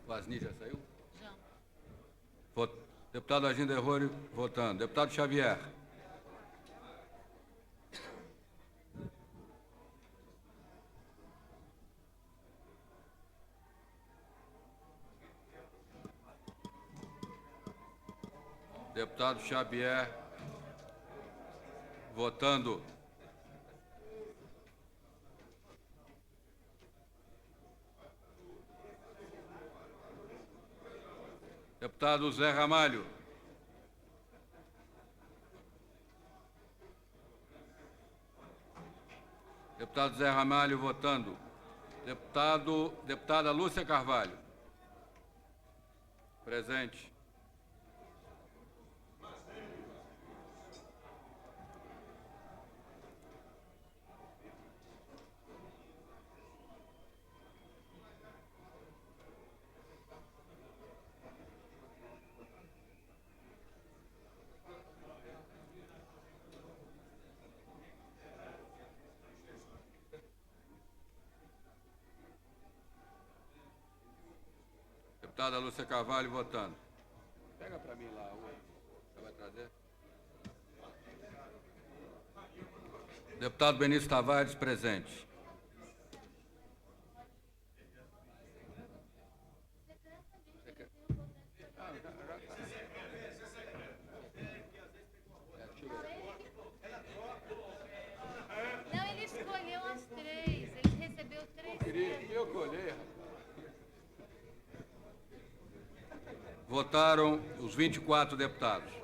O Asni já saiu? Já. Deputado Asnida Errori, votando. Deputado Xavier. Deputado Xavier, votando. Deputado Zé Ramalho. Deputado Zé Ramalho votando. Deputada Lúcia Carvalho. Presente. Deputada Lúcia Carvalho votando. Pega para mim lá, você vai trazer? Deputado Benício Tavares, presente. Não, ele escolheu as três. Ele recebeu três. Eu colhei, rapaz. Votaram os 24 deputados.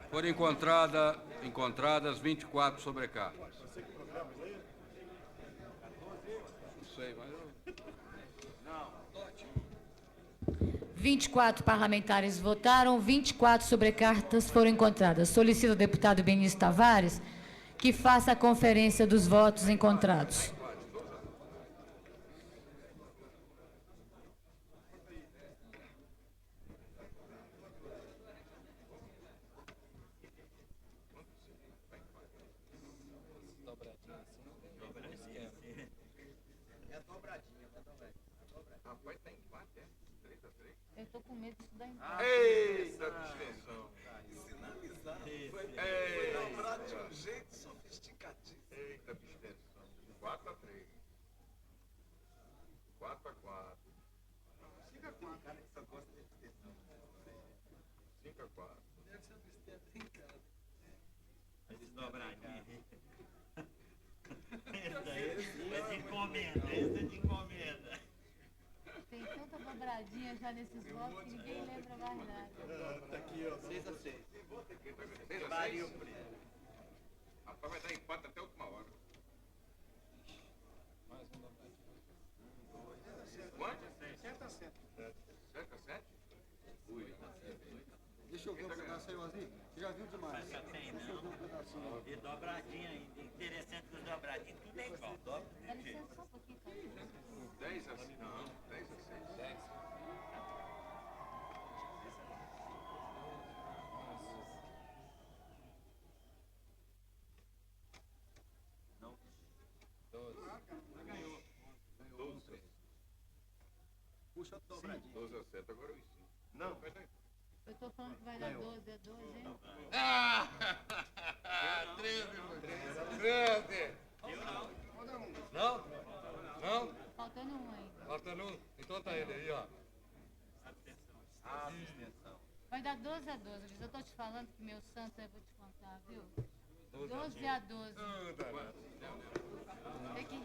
Foram encontradas 24 sobrecargas. Não sei, mas eu... 24 parlamentares votaram, 24 sobrecartas foram encontradas. Solicito ao deputado Benício Tavares que faça a conferência dos votos encontrados. Eu estou com medo disso dar Eita, abstenção. Sinalizado. Eita, de um jeito sofisticadíssimo. Eita, abstenção. 4-3. 4-4. 5-4. Cara, que só gosta de abstenção. 5-4. Deve ser abstenção em casa. Eles dobradinhos. Esse é de encomenda, esse é de encomenda. Tem tanta dobradinha já nesses votos que ninguém lembra mais nada. Tá aqui, ó. 6-6. Varia o preço. Rapaz, vai dar empate até a última hora. Mais um dobradinho. Quanto? 7-7. 7-7? Ui. Deixa eu ver o pedaço aí, Osni. Você já viu demais. Mas só tem não. E dobradinha ainda. Interessante que os dobradinhos tudo é igual. Dobra Dá licença só um pouquinho, cara. 10-6. Não, 10-6. 10. Não. 12. Puxa a dobradinha. 12-7, agora eu ensino. Eu estou falando que vai dar 12, é 12, hein? 13. Não? Não? Faltando um ainda. Faltando um? Então tá ele aí, ó. Vai dar 12 a 12, Luiz. Eu estou te falando que meu santo eu vou te contar, viu? 12 a 12. Tem que...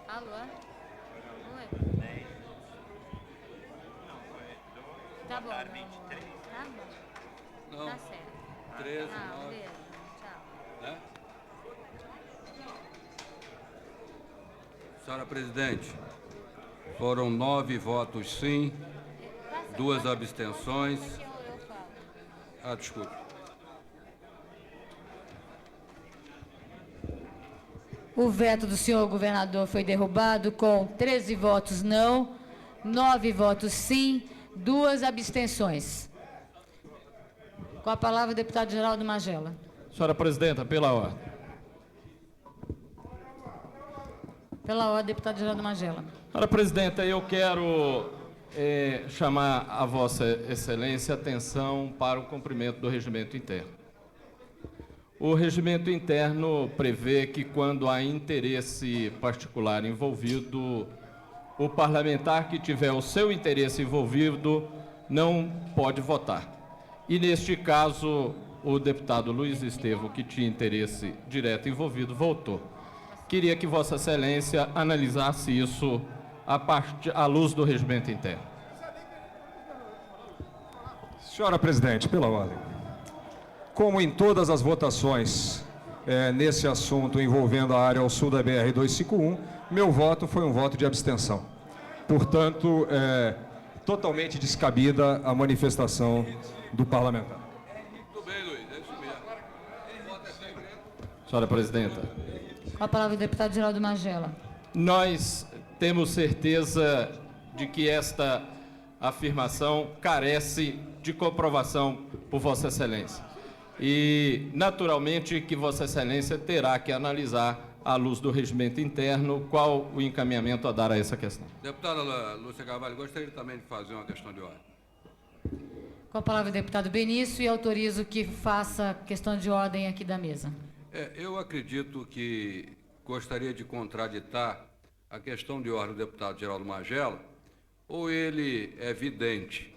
Alô? Oi? Tá bom, meu amor. Tá bom. Não. Tá certo. 13, Ah, 9. beleza. Tchau. Né? Senhora presidente, foram 9 votos sim, 2 abstenções. Eu falo. Ah, desculpe. O veto do senhor governador foi derrubado com 13 votos não, 9 votos sim, 2 abstenções. Com a palavra o deputado Geraldo Magela. Senhora presidenta, pela ordem. Pela ordem, deputado Geraldo Magela. Senhora presidenta, eu quero chamar a Vossa Excelência atenção para o cumprimento do regimento interno. O regimento interno prevê que, quando há interesse particular envolvido, o parlamentar que tiver o seu interesse envolvido não pode votar. E, neste caso, o deputado Luiz Estevão, que tinha interesse direto envolvido, votou. Queria que Vossa Excelência analisasse isso à luz do regimento interno. Senhora presidente, pela ordem. Como em todas as votações nesse assunto envolvendo a área ao sul da BR-251, meu voto foi um voto de abstenção. Portanto, totalmente descabida a manifestação do parlamentar. Tudo bem, Luiz, é isso mesmo. Senhora presidenta, Com a palavra o deputado Geraldo Magela. nós temos certeza de que esta afirmação carece de comprovação por Vossa Excelência. E, naturalmente, que Vossa Excelência terá que analisar, à luz do regimento interno, qual o encaminhamento a dar a essa questão. Deputada Lúcia Carvalho, gostaria também de fazer uma questão de ordem. Com a palavra o deputado Benício e autorizo que faça questão de ordem aqui da mesa. Eu acredito que gostaria de contraditar a questão de ordem do deputado Geraldo Magela, ou ele é vidente,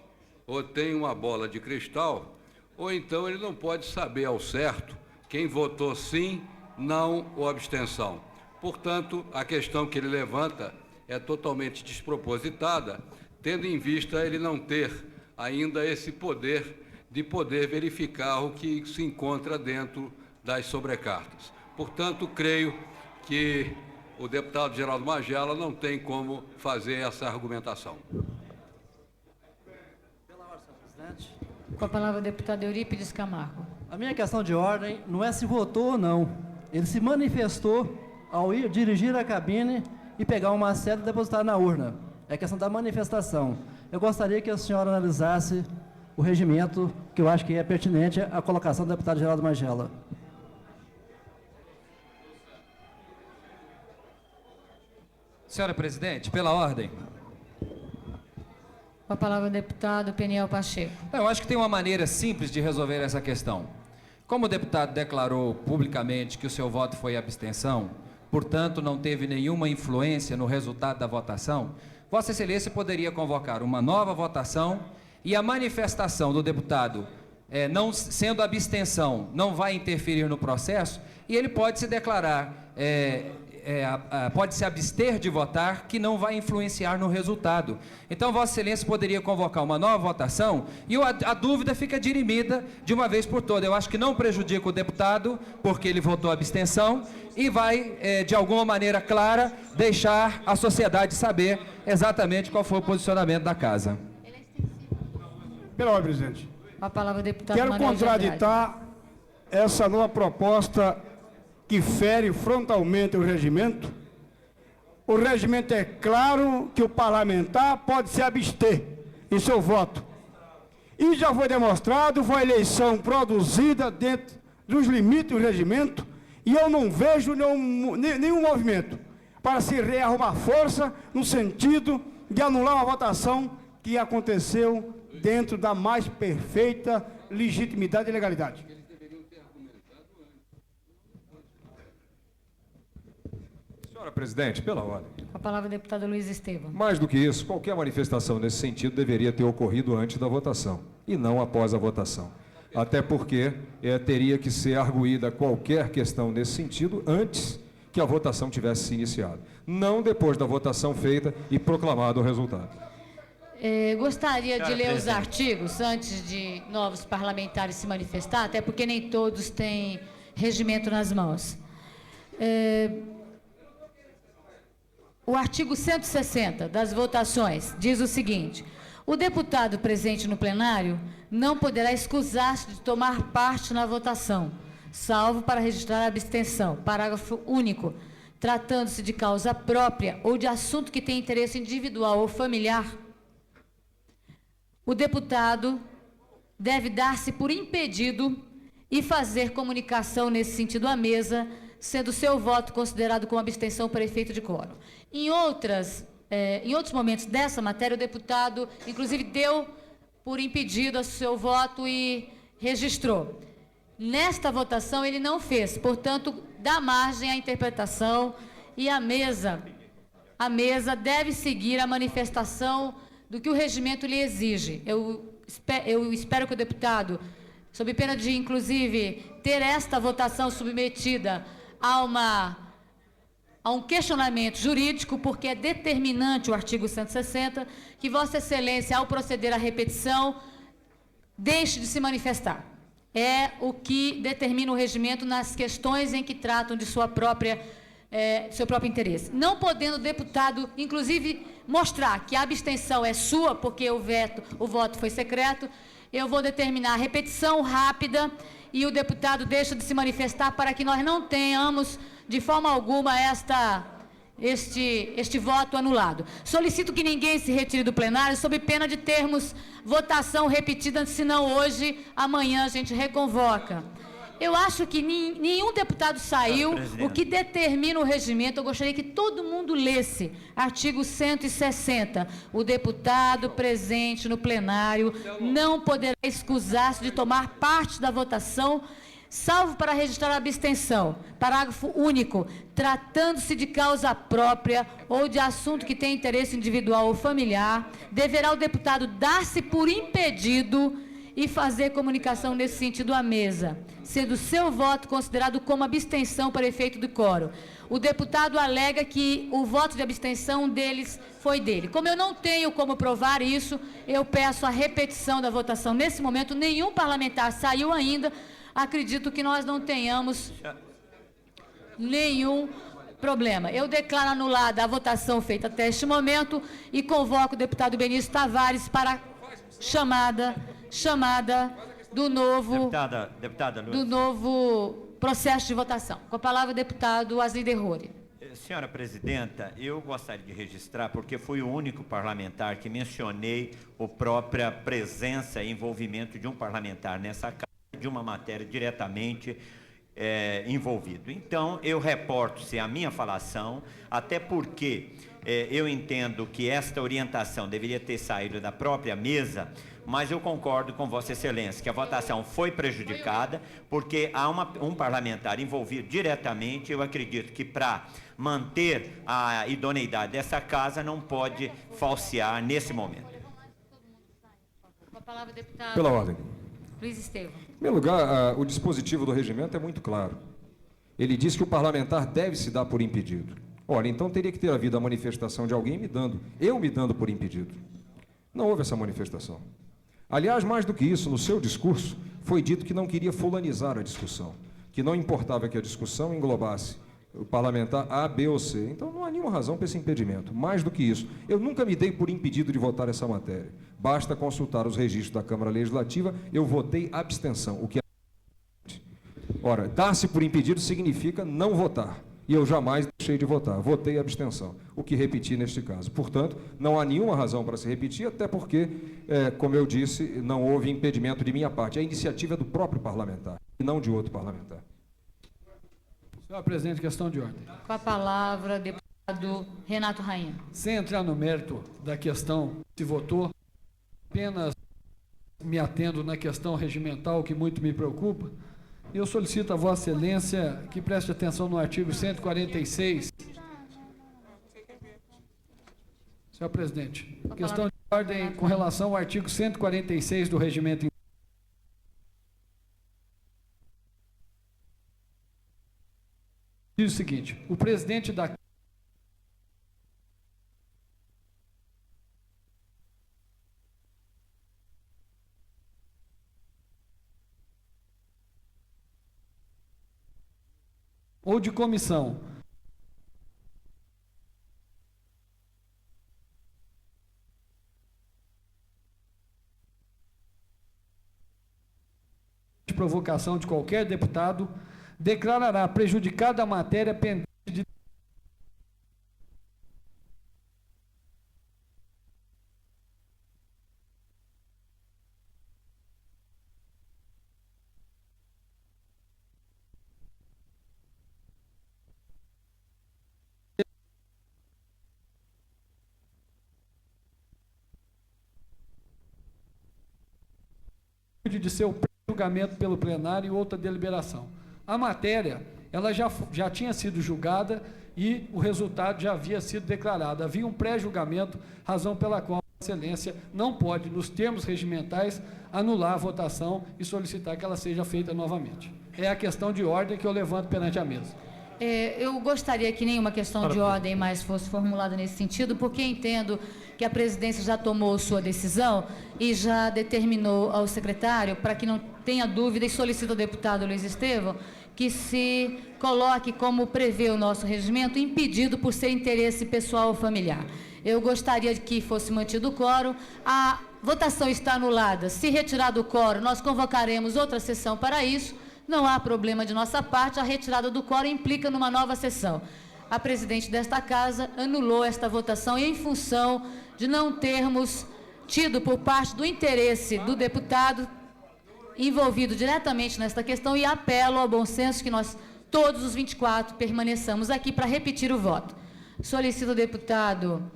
ou tem uma bola de cristal, ou então ele não pode saber ao certo quem votou sim, não ou abstenção. Portanto, a questão que ele levanta é totalmente despropositada, tendo em vista ele não ter ainda esse poder de poder verificar o que se encontra dentro das sobrecartas. Portanto, creio que o deputado Geraldo Magela não tem como fazer essa argumentação. Pela ordem, senhor presidente. Com a palavra o deputado Eurípides Camargo. A minha questão de ordem não é se votou ou não. Ele se manifestou ao ir dirigir a cabine e pegar uma seta e depositar na urna. É questão da manifestação. Eu gostaria que a senhora analisasse o regimento, que eu acho que é pertinente à colocação do deputado Geraldo Magela. Senhora presidente, pela ordem. Com a palavra o deputado Peniel Pacheco. Eu acho que tem uma maneira simples de resolver essa questão. Como o deputado declarou publicamente que o seu voto foi abstenção, portanto não teve nenhuma influência no resultado da votação, Vossa Excelência poderia convocar uma nova votação e a manifestação do deputado não sendo abstenção, não vai interferir no processo, e ele pode se declarar, pode se abster de votar, que não vai influenciar no resultado. Então, Vossa Excelência poderia convocar uma nova votação e a dúvida fica dirimida de uma vez por todas. Eu acho que não prejudica o deputado, porque ele votou abstenção, e vai, de alguma maneira clara, deixar a sociedade saber exatamente qual foi o posicionamento da Casa. Pela ordem, presidente. Com a palavra o deputado Quero Manuel de Andrade. contraditar essa nova proposta que fere frontalmente o regimento. O regimento é claro que o parlamentar pode se abster em seu voto. E já foi demonstrado, foi a eleição produzida dentro dos limites do regimento, e eu não vejo nenhum movimento para se rearrumar força no sentido de anular uma votação que aconteceu dentro da mais perfeita legitimidade e legalidade. Senhora presidente, pela ordem. Com a palavra o deputado Luiz Estevam. Mais do que isso, qualquer manifestação nesse sentido deveria ter ocorrido antes da votação e não após a votação. Até porque teria que ser arguída qualquer questão nesse sentido antes que a votação tivesse se iniciado. Não depois da votação feita e proclamado o resultado. Gostaria de ler os artigos antes de novos parlamentares se manifestar, até porque nem todos têm regimento nas mãos. O artigo 160 das votações diz o seguinte: o deputado presente no plenário não poderá escusar-se de tomar parte na votação, salvo para registrar a abstenção. Parágrafo único. Tratando-se de causa própria ou de assunto que tem interesse individual ou familiar, o deputado deve dar-se por impedido e fazer comunicação nesse sentido à mesa, sendo seu voto considerado como abstenção para efeito de quórum. Em outros momentos dessa matéria, o deputado, inclusive, deu por impedido o seu voto e registrou. Nesta votação, ele não fez, portanto, dá margem à interpretação e a mesa deve seguir a manifestação do que o regimento lhe exige. Eu espero que o deputado, sob pena de, inclusive, ter esta votação submetida a um questionamento jurídico, porque é determinante o artigo 160, que Vossa Excelência, ao proceder à repetição, deixe de se manifestar. É o que determina o regimento nas questões em que tratam de seu próprio interesse. Não podendo o deputado, inclusive, mostrar que a abstenção é sua, porque o voto foi secreto, eu vou determinar a repetição rápida e o deputado deixa de se manifestar para que nós não tenhamos, de forma alguma, este voto anulado. Solicito que ninguém se retire do plenário, sob pena de termos votação repetida, senão hoje, amanhã a gente reconvoca. Eu acho que nenhum deputado saiu, o que determina o regimento. Eu gostaria que todo mundo lesse artigo 160. O deputado presente no plenário não poderá escusar-se de tomar parte da votação, salvo para registrar a abstenção. Parágrafo único. Tratando-se de causa própria ou de assunto que tem interesse individual ou familiar, deverá o deputado dar-se por impedido e fazer comunicação nesse sentido à mesa, sendo seu voto considerado como abstenção para efeito do quórum. O deputado alega que o voto de abstenção deles foi dele. Como eu não tenho como provar isso, eu peço a repetição da votação. Nesse momento, nenhum parlamentar saiu ainda. Acredito que nós não tenhamos nenhum problema. Eu declaro anulada a votação feita até este momento e convoco o deputado Benício Tavares para chamada do novo processo de votação. Com a palavra, o deputado Asli Derrori. Senhora presidenta, eu gostaria de registrar, porque fui o único parlamentar que mencionei a própria presença e envolvimento de um parlamentar nessa casa, de uma matéria diretamente envolvido. Então, eu reporto-se a minha falação, até porque eu entendo que esta orientação deveria ter saído da própria mesa, mas eu concordo com Vossa Excelência que a votação foi prejudicada, porque há um parlamentar envolvido diretamente. Eu acredito que, para manter a idoneidade dessa casa, não pode falsear nesse momento. Com a palavra, deputado. Pela ordem. Luiz Estevão. Em primeiro lugar, o dispositivo do regimento é muito claro. Ele diz que o parlamentar deve se dar por impedido. Olha, então teria que ter havido a manifestação de alguém eu me dando por impedido. Não houve essa manifestação. Aliás, mais do que isso, no seu discurso, foi dito que não queria fulanizar a discussão, que não importava que a discussão englobasse o parlamentar A, B ou C. Então não há nenhuma razão para esse impedimento. Mais do que isso, eu nunca me dei por impedido de votar essa matéria. Basta consultar os registros da Câmara Legislativa, eu votei abstenção, o que é... Ora, dar-se por impedido significa não votar. E eu jamais deixei de votar. Votei abstenção, o que repeti neste caso. Portanto, não há nenhuma razão para se repetir, até porque, como eu disse, não houve impedimento de minha parte. A iniciativa é do próprio parlamentar, e não de outro parlamentar. Senhor presidente, questão de ordem. Com a palavra, deputado Renato Rainha. Sem entrar no mérito da questão se votou, apenas me atendo na questão regimental, que muito me preocupa. Eu solicito a Vossa Excelência que preste atenção no artigo 146. Senhor presidente, questão de ordem com relação ao artigo 146 do regimento. Diz o seguinte: o presidente da ou de comissão de provocação de qualquer deputado, declarará prejudicada a matéria pendente de seu julgamento pelo plenário e outra deliberação. A matéria, ela já tinha sido julgada e o resultado já havia sido declarado. Havia um pré-julgamento, razão pela qual a Excelência não pode, nos termos regimentais, anular a votação e solicitar que ela seja feita novamente. É a questão de ordem que eu levanto perante a mesa. Eu gostaria que nenhuma questão de ordem mais fosse formulada nesse sentido, porque entendo que a presidência já tomou sua decisão e já determinou ao secretário, para que não tenha dúvida, e solicito ao deputado Luiz Estevão, que se coloque, como prevê o nosso regimento, impedido por ser interesse pessoal ou familiar. Eu gostaria de que fosse mantido o quórum. A votação está anulada. Se retirado o quórum, nós convocaremos outra sessão para isso. Não há problema de nossa parte, a retirada do quórum implica numa nova sessão. A presidente desta casa anulou esta votação em função de não termos tido por parte do interesse do deputado envolvido diretamente nesta questão, e apelo ao bom senso que nós, todos os 24, permaneçamos aqui para repetir o voto. Solicito ao deputado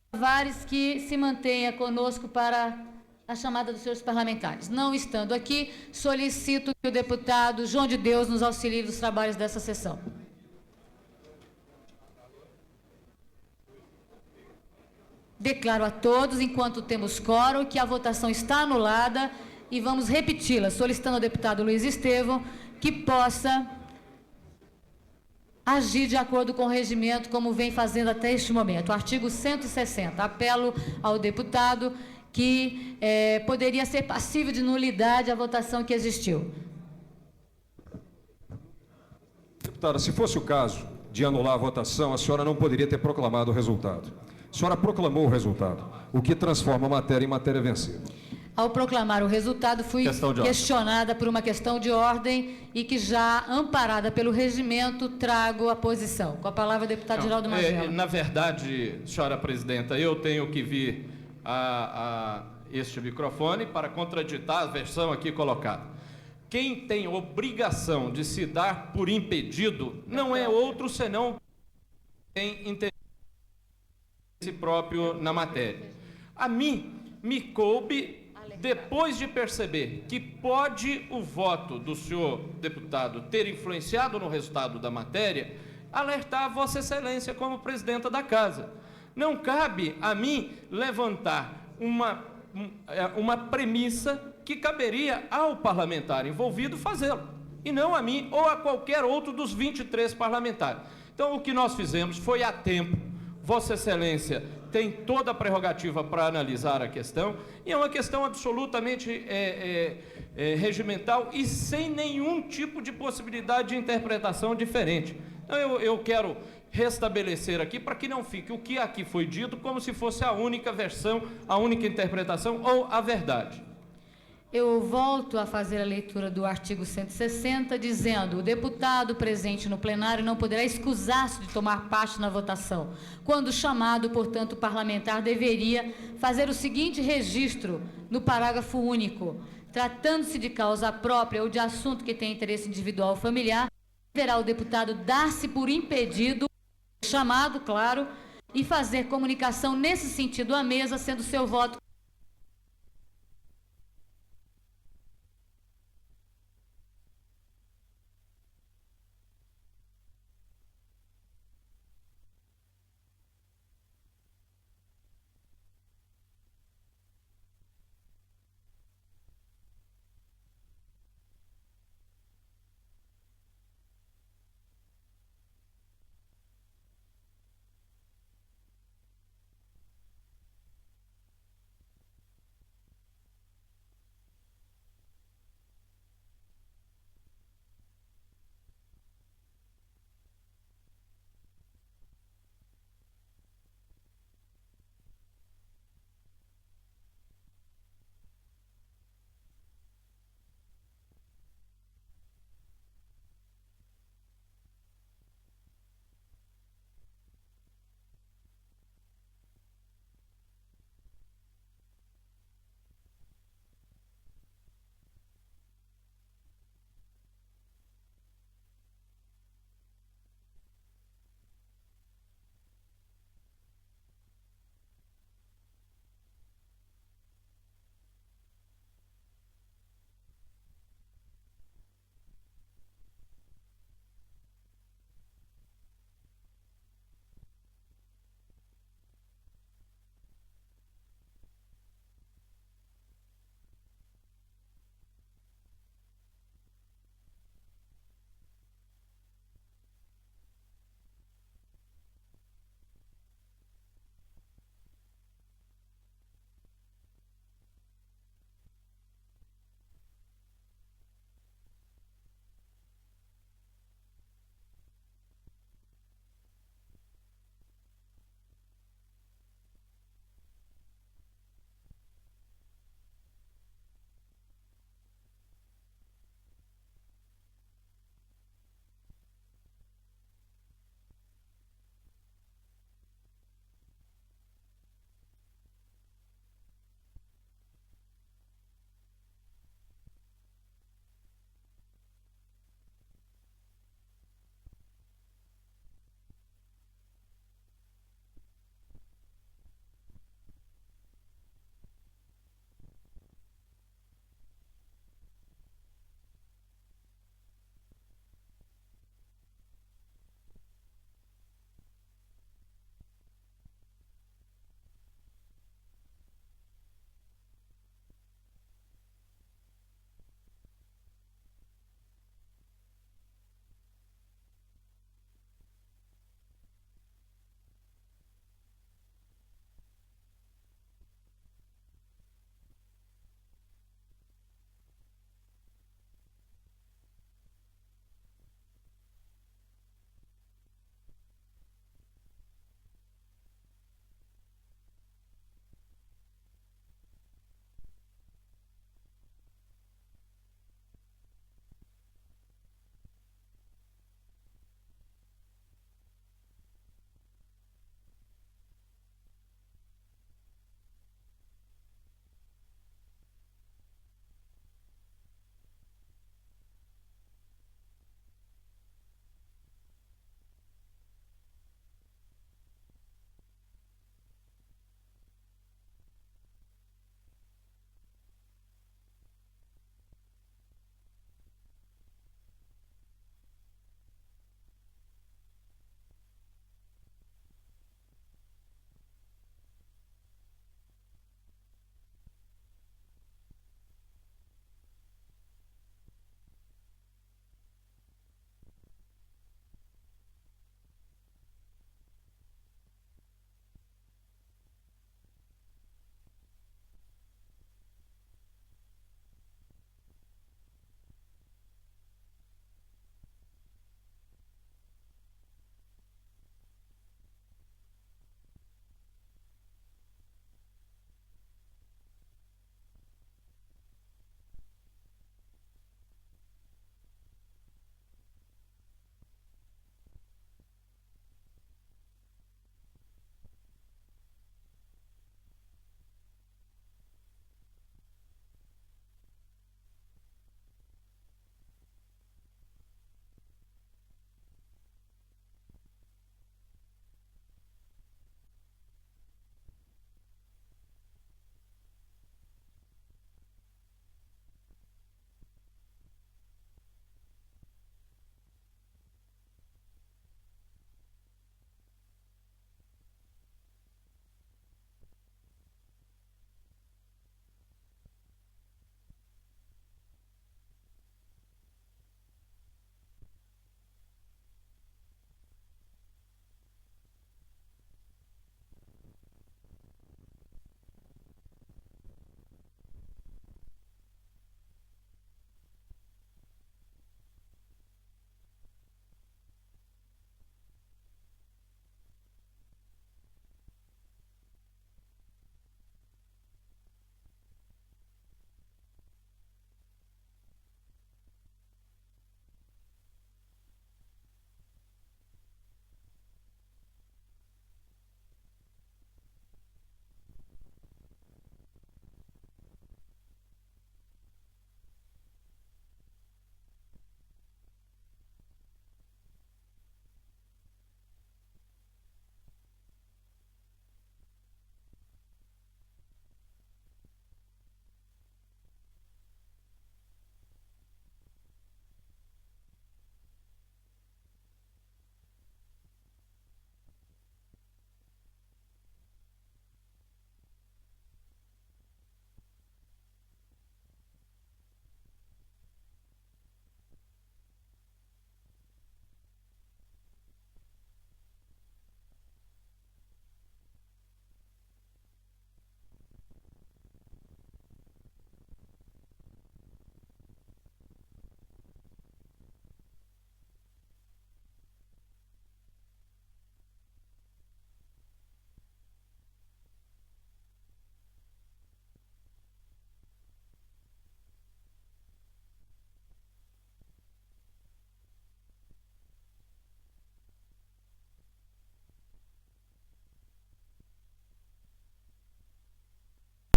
Tavares que se mantenha conosco para a chamada dos senhores parlamentares. Não estando aqui, solicito que o deputado João de Deus nos auxilie nos trabalhos dessa sessão. Declaro a todos, enquanto temos quórum, que a votação está anulada e vamos repeti-la, solicitando ao deputado Luiz Estevão que possa agir de acordo com o regimento, como vem fazendo até este momento. Artigo 160. Apelo ao deputado que poderia ser passível de nulidade a votação que existiu. Deputada, se fosse o caso de anular a votação, a senhora não poderia ter proclamado o resultado. A senhora proclamou o resultado, o que transforma a matéria em matéria vencida. Ao proclamar o resultado, fui questionada por uma questão de ordem e que, já amparada pelo regimento, trago a posição. Com a palavra, deputado Geraldo Magela. Na verdade, senhora presidenta, eu tenho que vir a este microfone para contraditar a versão aqui colocada. Quem tem obrigação de se dar por impedido não é outro senão quem interesse próprio na matéria. A mim me coube depois de perceber que pode o voto do senhor deputado ter influenciado no resultado da matéria, alertar a Vossa Excelência como presidenta da Casa. Não cabe a mim levantar uma premissa que caberia ao parlamentar envolvido fazê-lo, e não a mim ou a qualquer outro dos 23 parlamentares. Então, o que nós fizemos foi a tempo. Vossa Excelência tem toda a prerrogativa para analisar a questão, e é uma questão absolutamente regimental e sem nenhum tipo de possibilidade de interpretação diferente. Então, eu quero restabelecer aqui, para que não fique o que aqui foi dito como se fosse a única versão, a única interpretação ou a verdade. Eu volto a fazer a leitura do artigo 160, dizendo: o deputado presente no plenário não poderá escusar-se de tomar parte na votação. Quando chamado, portanto, o parlamentar deveria fazer o seguinte registro no parágrafo único: tratando-se de causa própria ou de assunto que tem interesse individual ou familiar, deverá o deputado dar-se por impedido, chamado, claro, e fazer comunicação nesse sentido à mesa, sendo seu voto